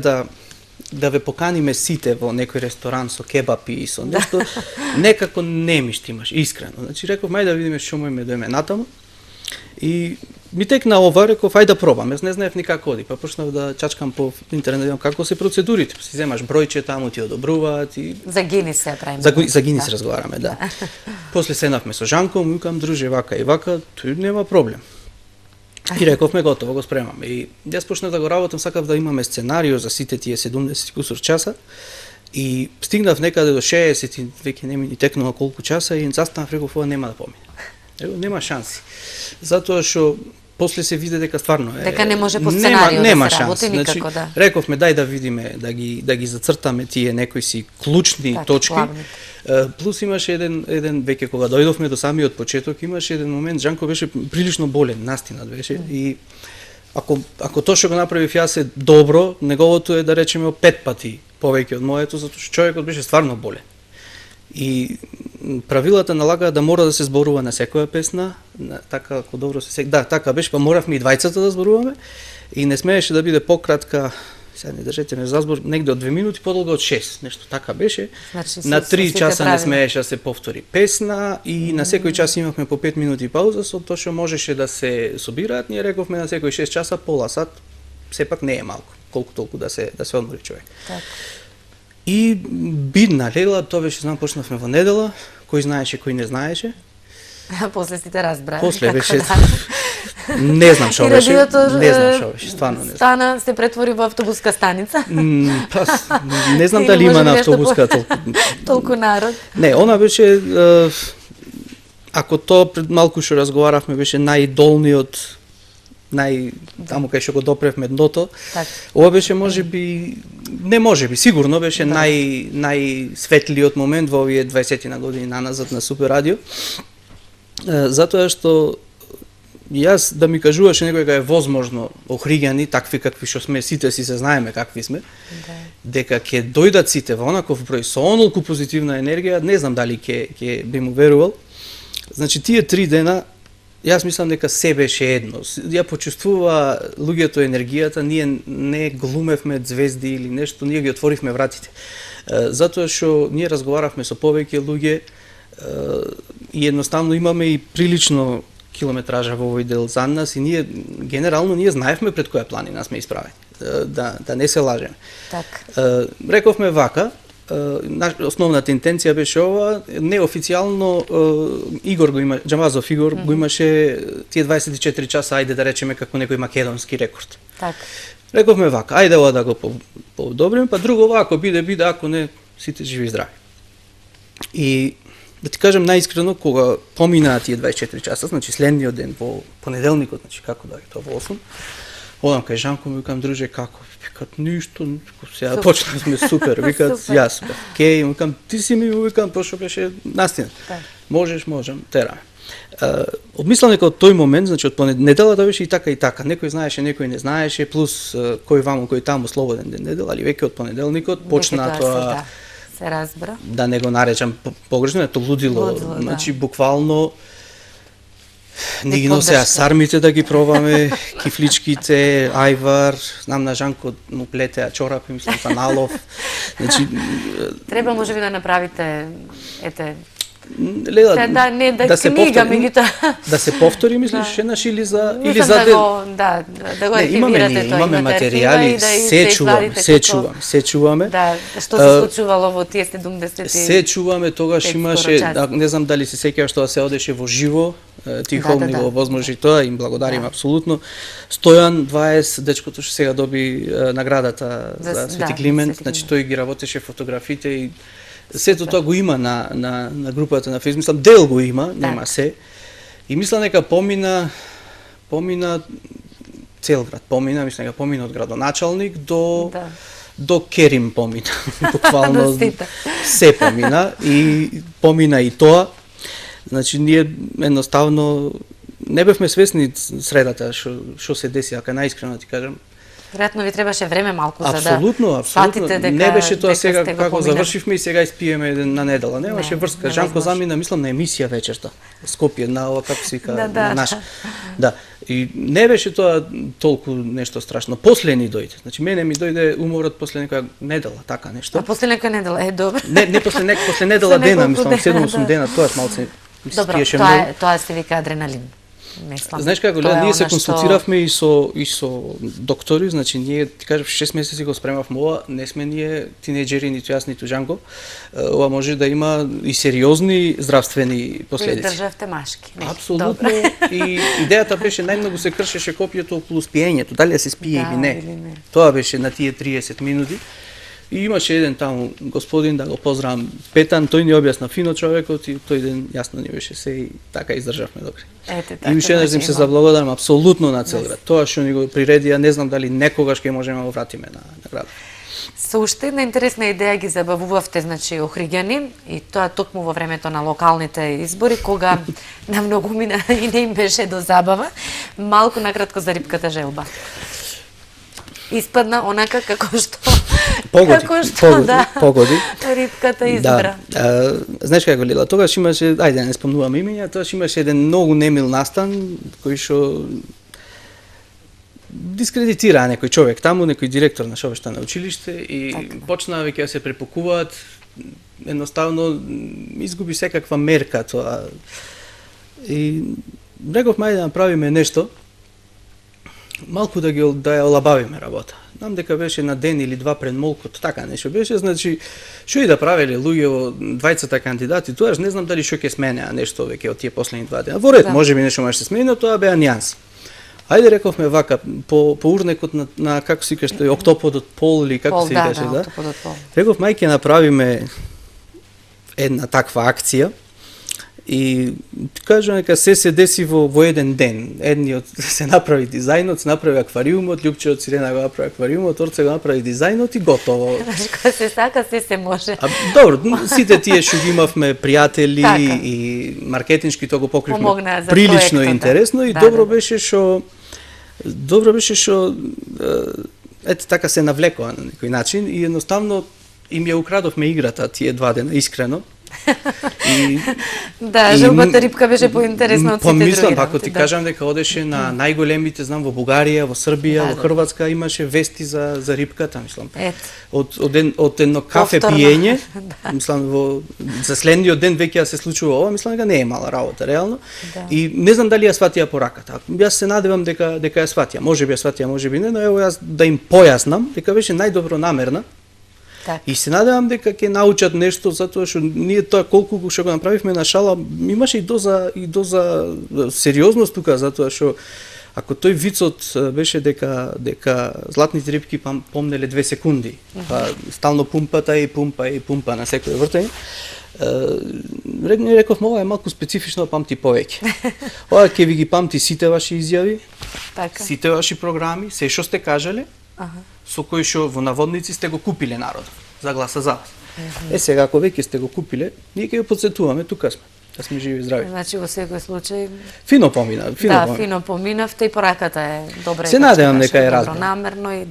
Speaker 5: да ве поканиме сите во некој ресторан со кебапи и со нешто, некако не ми штимаш, искрено. Значи, реков, мај да видиме што можеме да име натаму. И ми текна ова, реков, ај да пробам. Јас не знаев ни како оди, па почнав да чачкам по интернет, да видам како се процедурите. Си земаш бројче таму, ти одобруваат и
Speaker 1: За Гини се правиме.
Speaker 5: за Гинис разговараме, да. После седнавме со Жанко, му викам, друже, вака и вака, тој нема проблем. И рековме, готово, го спремаме. И јас почнав да го работам, сакав да имаме сценарио за сите тие 70 кусур часа. И стигнав некаде до 60 и веќе не ми текнува колку часа и застанав, реков, ова нема да помине. Нема шанси. Затоа што после се виде дека стварно е.
Speaker 1: Дека не може по сценарио
Speaker 5: нема
Speaker 1: да се работи
Speaker 5: шанси.
Speaker 1: никако, да.
Speaker 5: Рековме дај да видиме, да ги зацртаме тие некои си клучни
Speaker 1: Така,
Speaker 5: точки.
Speaker 1: главните.
Speaker 5: Плюс имаше еден веќе кога дојдовме до самиот почеток, имаше еден момент Жанко беше прилично болен, настинат беше и ако тоа што го направив јас е добро, неговото е да речеме 5 пати повеќе од моето, затоа што човекот беше стварно болен. И правилата налагаат да мора да се зборува на секоја песна, така ако добро се да, така беше, па моравме и двајцата да зборуваме и не смееше да биде пократка, сега не држете ме за збор, негде од 2 минути, подолго од 6, нешто така беше.
Speaker 1: Значи,
Speaker 5: на 3 часа не смееше да се повтори песна и на секој час имавме по 5 минути пауза, со тоа што можеше да се собираат, ние рековме на секој 6 часа пола сат, сепак не е малку, колку толку да се одмори човек.
Speaker 1: Така.
Speaker 5: И бидна лела, тоа беше, знам, почнавме во недела, кој знаеше, кој не знаеше.
Speaker 1: После сите разбраа.
Speaker 5: После беше не знам што беше, не знам што беше, стварно не знам.
Speaker 1: Стана, се претвори во автобуска станица.
Speaker 5: Па, не знам дали има на автобуска
Speaker 1: толку народ.
Speaker 5: Не, она беше, ако тоа пред малку што разговаравме, беше најдолниот, таму кај што го допревме дното.
Speaker 1: Так.
Speaker 5: Ова беше сигурно беше најсветлиот момент во овие 20 на години наназад на Супер радио. Затоа што јас да ми кажуваше некој кога е возможно охриѓани, такви какви што сме, сите си се знаеме какви сме, дека ќе дојдат сите во онаков број со онолку позитивна енергија, не знам дали ќе би му верувал. Значи тие 3 дена јас мислам дека се беше едно. Ја почувствува луѓето енергијата, ние не глумевме звезди или нешто, ние ги отворивме вратите. Затоа што ние разговаравме со повеќе луѓе и едноставно имаме и прилично километража во овој дел за нас и ние генерално знаевме пред која планина сме исправени. Да не се лажеме.
Speaker 1: Так.
Speaker 5: Рековме вака, основната интенција беше ова, неофицијално Игор го има, Џамазов Игор го имаше тие 24 часа, ајде да речеме како некој македонски рекорд.
Speaker 1: Так.
Speaker 5: Рековме вака, ајде ова да го подобриме, па друго вако биде, ако не, сите живи и здрави. И да ти кажам најискрено, кога поминаа тие 24 часа, значи следниот ден во понеделникот, значи како да е тоа во 8, одам кај Жанко, ми викам, друже, како? Викат, ништо, сега почнавме супер, викат, јас, окей, викам, ти си ми, викам, тоа што беше настина. Можем, тераме. Одмислам дека од тој момент, значи од неделата беше и така, некој знаеше, некој не знаеше, плюс кој ваму, кој таму, слободен ден недела, али веќе од понеделникот почна тоа,
Speaker 1: се разбра. Да
Speaker 5: не го наречам погрешно, ето лудило, значи буквално ни ги носеа сармите да ги пробаме, кифличките, ајвар, знам на Жанко му плетеа чорапи, мислам паналов. Значи
Speaker 1: треба можеби да направите
Speaker 5: Лела,
Speaker 1: да се повтори,
Speaker 5: да се повтори, мислиш, еднаш или за
Speaker 1: да го архивирате тоа,
Speaker 5: имаме материјали, се чуваме.
Speaker 1: Да, што се случувало во тие 70-ти.
Speaker 5: Се чуваме, тогаш имаше, не знам дали се сеќаваш, тоа се одеше во живо, Тихол ни го возможи тоа, им благодарим апсолутно. Стојан 20, дечкото што сега доби наградата за Свети Климент, значи тој ги работеше фотографите и сето тоа го има на групата на Facebook, мислам дел го има, нема се. И мислам дека помина цел град, мислам дека помина од градоначалник до Керим помина, буквално се помина и тоа. Значи ние едноставно не бевме свесни средата што се деси, ако најискрено ти кажам.
Speaker 1: Веројатно ви требаше време малку за да
Speaker 5: фатите дека не беше тоа сега како завршивме и сега испиеме на недела. Немаше врска. Жанко замина, мислам, на емисија вечерта. Скопје на ова како се вика наша. Да. И не беше тоа толку нешто страшно. После ни дојде. Значи мене ми дојде уморот после некоја недела, така нешто.
Speaker 1: А после некоја недела е добро.
Speaker 5: Не после недела дена, мислам 7-8 дена, тоа малце
Speaker 1: добро, тоа се вика адреналин.
Speaker 5: Знаеш како, ние се консултиравме и со доктори, значи ние, ти кажав, 6 месеци го спремавме ова, не сме ние тинеџери, ниту јас, ниту Жанко. Ова може да има и сериозни здравствени последици.
Speaker 1: Издржавте машки.
Speaker 5: Апсолутно. И идејата беше, најмногу се кршеше копието околу спиењето, дали да се спие или не. Тоа беше на тие 30 минути. И имаше еден таму господин, да го поздравам, Петан, тој ни објасна фино човекот и тој ден јасно ни беше се и така издржавме добре. И уште еднаш им се заблагодарам апсолутно на цел град. Тоа што ни го приредија, не знам дали некогаш ќе можеме да го вратиме на градот.
Speaker 1: Со уште една интересна идеја ги забавувавте, значи, охриѓани, и тоа токму во времето на локалните избори, кога на многу мина и не им беше до забава. Малку накратко за рипката желба. Испадна онака како што
Speaker 5: погоди.
Speaker 1: Рипката избра.
Speaker 5: Да. Знаеш како Лила, тогаш имаше, ајде не спомнувам имиња, тогаш имаше еден многу немил настан кој што дискредитира некој човек таму, некој директор на шовешта на училиште и почнаа веќе да се препокуваат, едноставно изгуби секаква мерка тоа. И рековме ајде да направиме нешто, малку да ја олабавиме работа. Знам дека беше на ден или два пред молкот, така нешто беше, значи што и да правеле луѓе, двајцата кандидати, тоаш не знам дали што ќе сменеа нешто веќе од тие последни 2 дена. Во ред, можеби нешто може се смени, но тоа беа нијанси. Ајде рековме вака, по урнекот на како се каже, октоподот пол или како се каже, да? Рековме ајде ќе направиме една таква акција и кажам дека се деси во еден ден. Едниот се направи дизајнот, се направи аквариумот, Љупче Сирена го направи аквариумот, Орце го направи дизајнот и готово.
Speaker 1: Кога се сака, се може.
Speaker 5: Добро, сите тие што ги имавме пријатели и маркетиншки тоа го покривме прилично интересно и добро беше што ете така се навлекоа на некој начин и едноставно им ја украдовме играта тие 2 дена, искрено.
Speaker 1: Да, желбата рипка беше поинтересна од сите други.
Speaker 5: Помислам, ако ти кажам дека одеше на најголемите, знам, во Бугарија, во Србија, во Хрватска имаше вести за рипката, мислам. Од едно кафе пиење, мислам, за следниот ден веќе се случува ова, мислам дека не е мала работа, реално. И не знам дали ја сватија пораката. Јас се надевам дека ја сватија. Можеби ја сватија, можеби не, но ево јас да им појаснам дека беше најдобро намерна. И се надевам дека ќе научат нешто, затоа што ние тоа колку што го направивме на шала, имаше и доза сериозност тука, затоа што ако тој вицот беше дека златните рипки помнеле 2 секунди, па стално пумпата и пумпа на секој вртење, рековме ова е малку специфично, памти повеќе. Ова ќе ви ги памти сите ваши изјави, сите ваши програми, се што сте кажале, со кој што во наводници сте го купиле народот за гласа за вас. Сега ако веќе сте го купиле, ние ќе го потсетуваме, тука сме, да сме живи и здрави.
Speaker 1: Значи во секој случај
Speaker 5: фино помина.
Speaker 1: Фино поминавте и пораката е добра.
Speaker 5: Се надевам дека е
Speaker 1: добронамерно и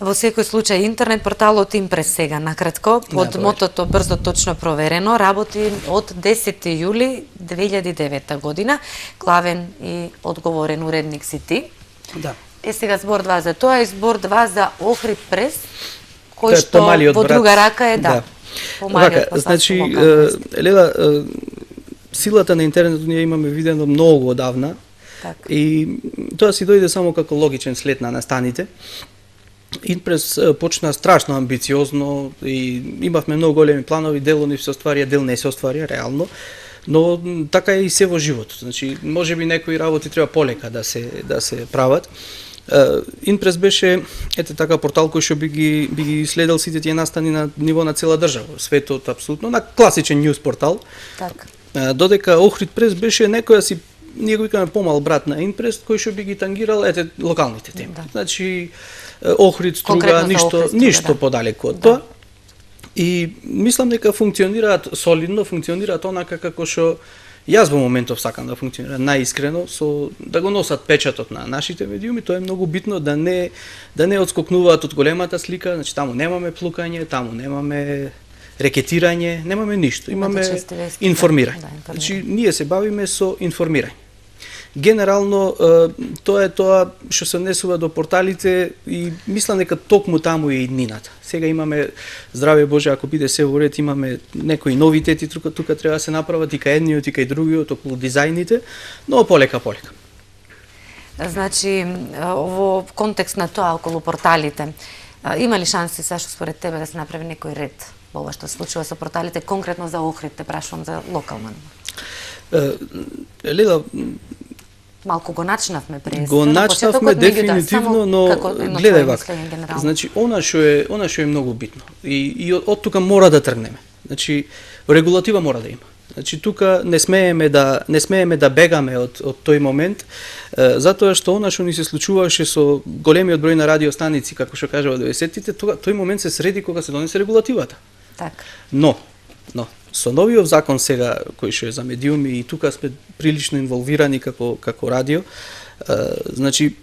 Speaker 1: Во секој случај интернет порталот Импрес сега накратко под мотото брзо точно проверено работи од 10 јули 2009 година. Главен и одговорен уредник си ти.
Speaker 5: Да.
Speaker 1: Сега збор 2 за тоа и збор 2 за Охрид Прес, кој што во друга рака е помалиот.
Speaker 5: Значи, Лела, силата на интернетот ние имаме видено многу одавна и тоа си дојде само како логичен след на настаните. Импрес почна страшно амбициозно и имавме многу големи планови, дел од нив се остварија, дел не се остварија реално. Но така е и се во животот. Значи, можеби некои работи треба полека да се прават. Импрес беше така портал кој што би ги следел сите тие настани на ниво на цела држава, светот апсолутно, на класичен њуз портал. Додека Охрид Прес беше некоја ние го викаме помал брат на Импрес, кој што би ги тангирал локалните теми. Значи Охрид, Струга, ништо подалеку од тоа. И мислам дека функционираат солидно, функционираат онака како што јас во моментов сакам да функционира најискрено, да го носат печатот на нашите медиуми. Тоа е многу битно, да не одскокнуваат од големата слика, значи таму немаме плукање, таму немаме рекетирање, немаме ништо, имаме информирање. Значи ние се бавиме со информирање. Генерално тоа е тоа што се однесува до порталите и мислам дека токму таму е иднината. Сега имаме, здраве Боже, ако биде се во ред, имаме некои новитети тука треба да се направат и кај едниот и кај другиот околу дизајните, но полека.
Speaker 1: Значи, во контекст на тоа околу порталите, има ли шанси сашто според тебе да се направи некој ред во ова што се случува со порталите, конкретно за Охрид, те прашувам за локална?
Speaker 5: Лела,
Speaker 1: малку го начнавме през.
Speaker 5: Го начнавме дефинитивно, но гледај вака. Значи она што е многу битно и од тука мора да тргнеме. Значи регулатива мора да има. Значи тука не смееме да бегаме од тој момент, затоа што она што ни се случуваше со големиот број на радиостаници, како што кажа во 90-тите, тој момент се среди кога се донесе регулативата.
Speaker 1: Така.
Speaker 5: Но со новиот закон сега кој што е за медиуми и тука сме прилично инволвирани како радио, значи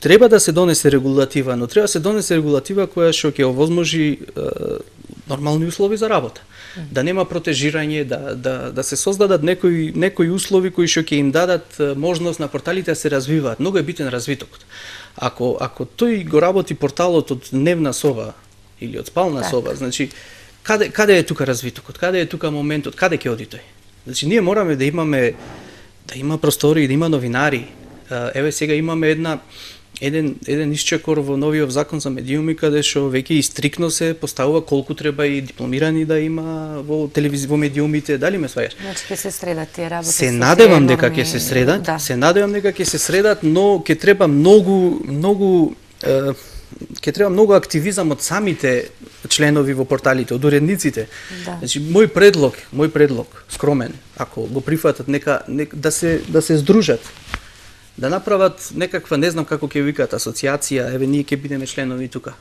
Speaker 5: треба да се донесе регулатива, но треба да се донесе регулатива која што ќе овозможи нормални услови за работа. Да нема протежирање, да се создадат некои услови кои што ќе им дадат можност на порталите да се развиваат. Многу е битен развитокот. Ако тој го работи порталот од дневна соба или од спална соба, значи каде е тука развитокот? Каде е тука моментот? Каде ќе оди тој? Значи ние мораме да има простори, да има новинари. Еве сега имаме еден исчекор во новиот закон за медиуми каде што веќе и стрикно се поставува колку треба и дипломирани да има во во медиумите, дали ме сваѓаш?
Speaker 1: Значи ќе се средат тие работи.
Speaker 5: Се надевам дека ќе се средат, но ќе треба многу активизам од самите членови во порталите, од уредниците.
Speaker 1: Да.
Speaker 5: Значи мој предлог скромен, ако го прифатат да се здружат, да направат некаква, не знам како ќе викаат, асоциација, еве ние ќе бидеме членови тука.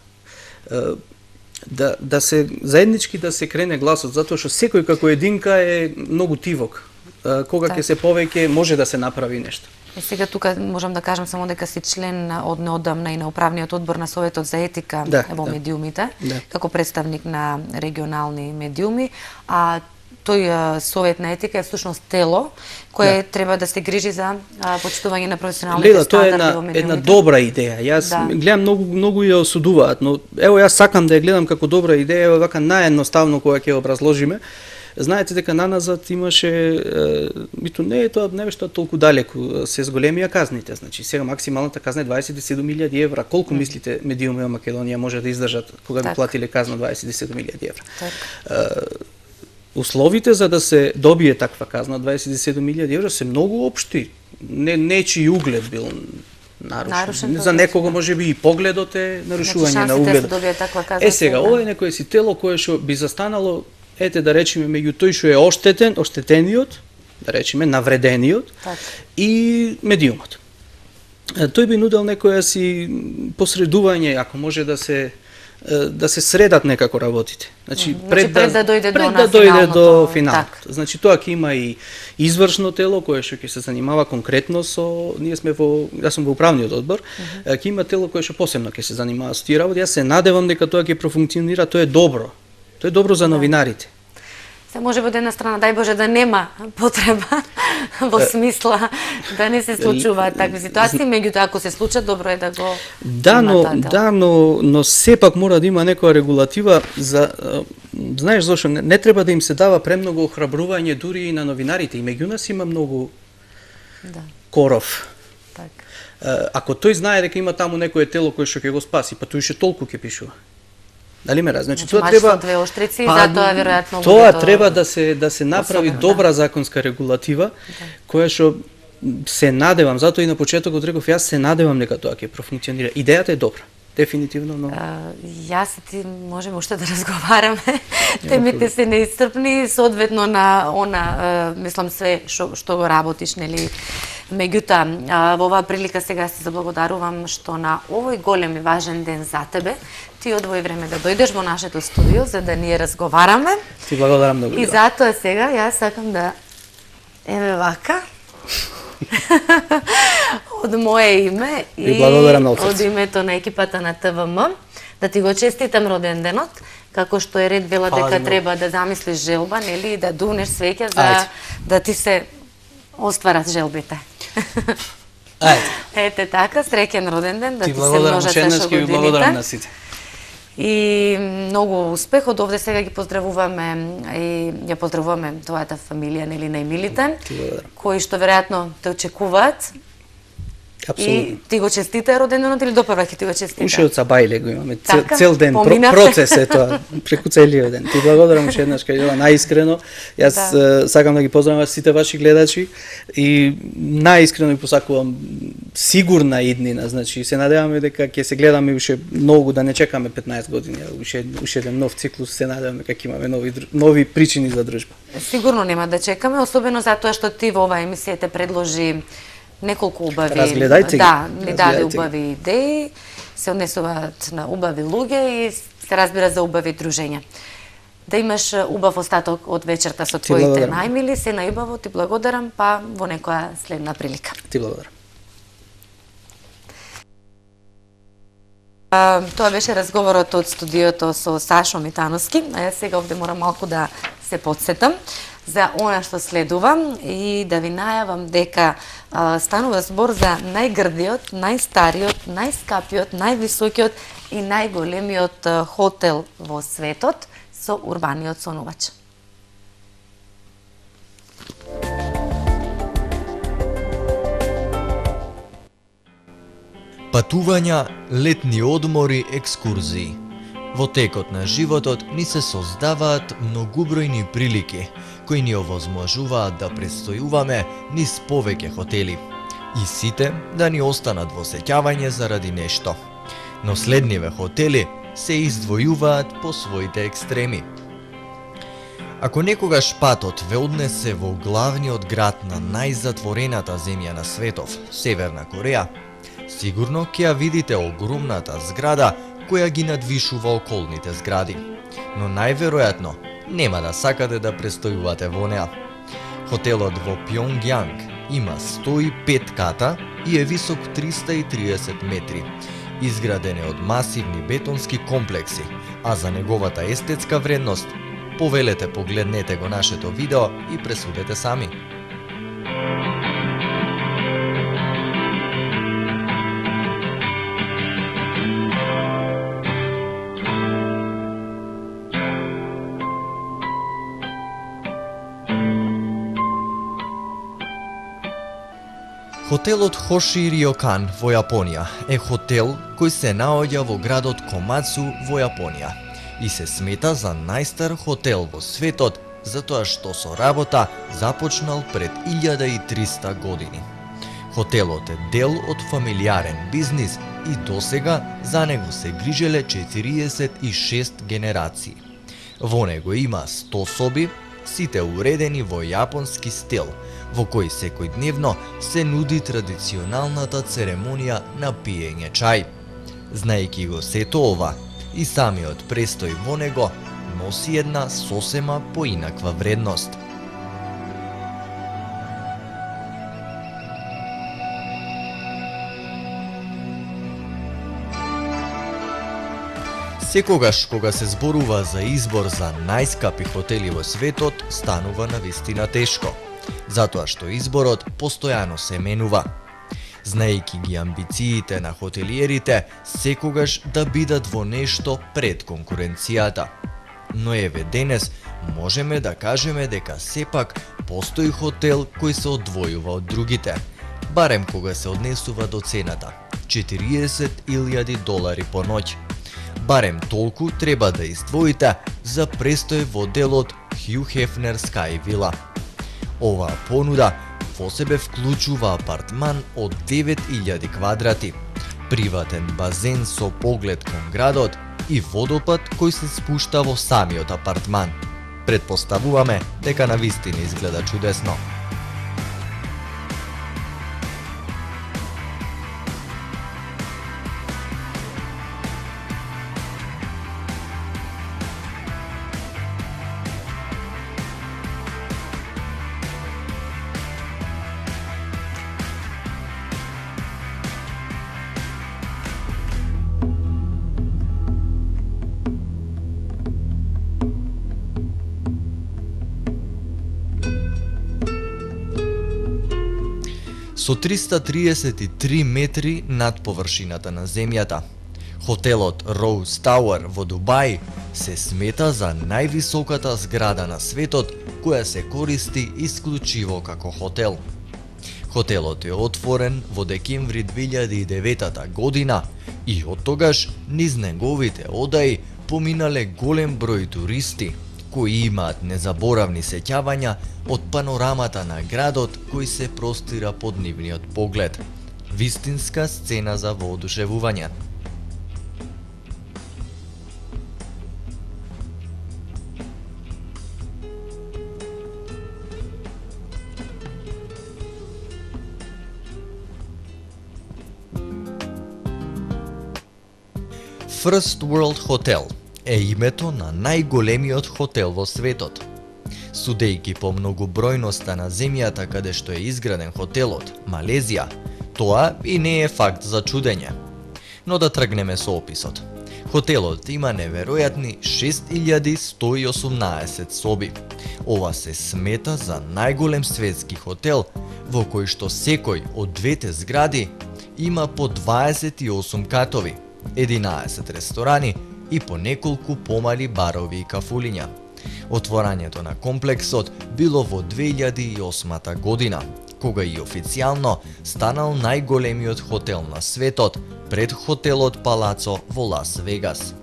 Speaker 5: Да се заеднички да се крене гласот, затоа што секој како единка е многу тивок. Кога ќе се повеќе може да се направи нешто.
Speaker 1: Сега тука можам да кажам само дека си член од неодамна и на управниот одбор на Советот за етика во медиумите, како представник на регионални медиуми, а тој совет на етика е всушност тело кое треба да се грижи за почитување на професионалните стандарди во медиумите.
Speaker 5: Една добра идеја. Јас гледам многу ја осудуваат, но ево јас сакам да ја гледам како добра идеја, вака наједноставно кога ќе образложиме. Знаете дека наназад имаше не е тоа нешто толку далеку се зголемија казните. Значи сега максималната казна е 27.000 евра. Колку мислите медиуми во Македонија може да издржат кога би платиле казна 27.000 евра? Условите за да се добие таква казна 27.000 евра се многу општи. Нечи углед бил нарушен. За некого можеби и погледот е нарушување на углед. Сега ова е некое си тело кое што би застанало, ете да речеме меѓу тој што е оштетениот, да речеме навредениот и медиумот. Тој би нудел некоја си посредување, ако може да се средат некако работите. Значи пред да дојде до финалот. Значи тоа ќе има и извршно тело кое што ќе се занимава конкретно со јас сум во управниот одбор, ќе има тело кое што посебно ќе се занимава со тие работи. Јас се надевам дека тоа ќе профункционира, тоа е добро. Тоа е добро за новинарите.
Speaker 1: Се може од една страна, дај Боже да нема потреба во смисла да не се случуваат такви ситуации, меѓутоа ако се случат, добро е да го
Speaker 5: но сепак мора да има некоја регулатива за знаеш зошто не треба да им се дава премногу охрабрување дури и на новинарите, и меѓу нас има многу коров. Ако тој знае дека има таму некое тело кое што ќе го спаси, па тој ше толку ќе пишува. Дали ме раз? Значи тоа треба
Speaker 1: двеоштрици и затоа веројатно
Speaker 5: тоа треба да се направи добра законска регулатива која што се надевам, затоа и на почетокот реков јас се надевам дека тоа ќе профункционира. Идејата е добра. Дефинитивно, но
Speaker 1: јас и ти можеме уште да разговараме. Темите се неисцрпни, соодветно на мислам све што го работиш, нели? Меѓутоа, во оваа прилика сега се заблагодарувам што на овој голем и важен ден за тебе ти одвои време да дојдеш во нашето студио за да ние разговараме.
Speaker 5: Ти благодарам многу.
Speaker 1: И затоа сега јас сакам да еве вака од мое име и од името на екипата на ТВМ да ти го честитам роден денот, како што е ред вела дека треба да замислиш желба, нели, и да дунеш свеќа за да ти се остварат желбите. Ете така, среќен роден ден, да ти се множат саша годините.
Speaker 5: Благодарам на сите.
Speaker 1: И многу успех. Од овде сега ги поздравуваме и ја поздравуваме твојата фамилија, нели, најмилите, кои што веројатно те очекуваат.
Speaker 5: Апсолутно.
Speaker 1: И ти го честита роденденот или допрва ќе ти го честита?
Speaker 5: Уште од Сабајле го имаме,
Speaker 1: Така?
Speaker 5: цел ден,
Speaker 1: Поминавте?
Speaker 5: процес е тоа, преку целиот ден. Ти благодарам уште еднаш, кажува најискрено. Јас сакам да ги поздравам сите ваши гледачи и најискрено ви посакувам сигурна иднина, значи се надеваме дека ќе се гледаме уште многу, да не чекаме 15 години, уште еден нов циклус, се надеваме дека ќе имаме нови причини за дружба.
Speaker 1: Сигурно нема да чекаме, особено затоа што ти во оваа емисија те предложи неколку убави,
Speaker 5: Разгледајте ги.
Speaker 1: Да, ни даде
Speaker 5: Разгледајте ги.
Speaker 1: убави идеи, се однесуваат на убави луѓе и се разбира за убави дружења. Да имаш убав остаток од вечерта со твоите
Speaker 5: благодарам.
Speaker 1: најмили, се најубаво, ти благодарам, па во некоја следна прилика.
Speaker 5: Ти благодарам.
Speaker 1: Тоа беше разговорот од студиото со Сашо Митановски, а јас сега овде морам малку да се подсетам за она што следува и да ви најавам дека станува збор за најгрдиот, најстариот, најскапиот, највисокиот и најголемиот хотел во светот со урбаниот сонувач.
Speaker 6: Патувања, летни одмори, екскурзии. Во текот на животот ни се создаваат многубројни прилики кои ни овозможуваат да престојуваме низ повеќе хотели и сите да ни останат во сеќавање заради нешто. Но следниве хотели се издвојуваат по своите екстреми. Ако некогаш патот ве однесе во главниот град на најзатворената земја на светов, Северна Кореја, сигурно ќе ја видите огромната зграда која ги надвишува околните згради. Но најверојатно нема да сакате да престојувате во неа. Хотелот во Пјонгјанг има 105 ката и е висок 330 метри. Изграден е од масивни бетонски комплекси, а за неговата естетска вредност повелете погледнете го нашето видео и пресудете сами. Хотелот Хоши Риокан во Јапонија е хотел кој се наоѓа во градот Комацу во Јапонија и се смета за најстар хотел во светот затоа што со работа започнал пред 1300 години. Хотелот е дел од фамилиарен бизнис и досега за него се грижеле 46 генерации. Во него има 100 соби, сите уредени во јапонски стил, во кој секојдневно се нуди традиционалната церемонија на пиење чај. Знаејќи го сето ова, и самиот престој во него носи една сосема поинаква вредност. Секогаш кога се зборува за избор за најскапи хотели во светот, станува навистина тешко, затоа што изборот постојано се менува. Знаејќи ги амбициите на хотелиерите, секогаш да бидат во нешто пред конкуренцијата. Но еве денес можеме да кажеме дека сепак постои хотел кој се одвојува од другите, барем кога се однесува до цената – $40,000 по ноќ. Барем толку треба да издвоите за престој во делот Хју Хефнер Скај Вила. Оваа понуда во себе вклучува апартман од 9000 квадрати, приватен базен со поглед кон градот и водопад кој се спушта во самиот апартман. Предпоставуваме дека навистина изгледа чудесно. Со 333 метри над површината на земјата, хотелот Роуз Тауер во Дубај се смета за највисоката зграда на светот која се користи исклучиво како хотел. Хотелот е отворен во декември 2009 година и од тогаш низ неговите одаи поминале голем број туристи кои имаат незаборавни сеќавања од панорамата на градот кој се простира под нивниот поглед. Вистинска сцена за воодушевување. First World Hotel е името на најголемиот хотел во светот. Судејќи по многобројноста на земјата каде што е изграден хотелот, Малезија, тоа и не е факт за чудење. Но да тргнеме со описот. Хотелот има неверојатни 6118 соби. Ова се смета за најголем светски хотел во кој што секој од двете згради има по 28 катови, 11 ресторани и по неколку помали барови и кафулиња. Отворањето на комплексот било во 2008 година, кога и официјално станал најголемиот хотел на светот пред хотелот Палацо во Лас Вегас.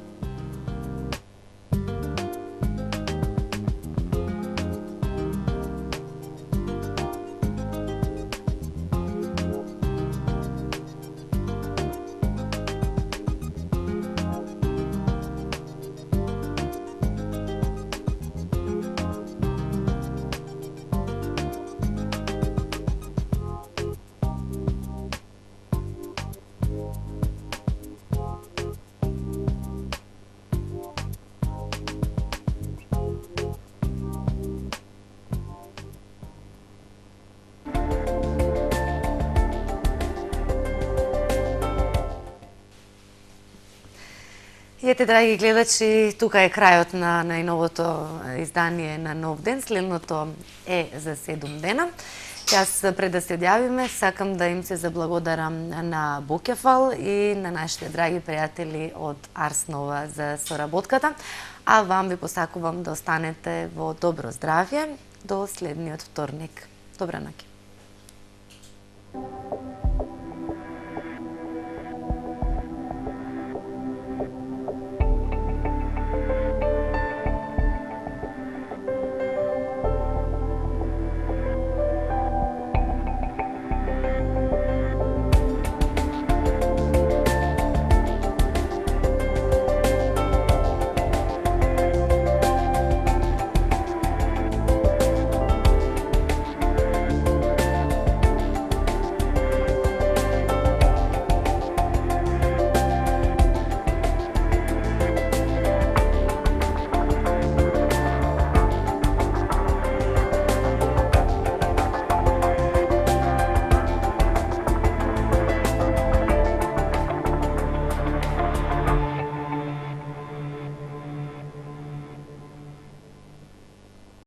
Speaker 1: И ете, драги гледачи, тука е крајот на најновото издание на Нов ден. Следното е за 7 дена. Јас пред да се одјавиме, сакам да им се заблагодарам на Букефал и на нашите драги пријатели од Арс Нова за соработката. А вам ви посакувам да останете во добро здравје до следниот вторник. Добра ноќ.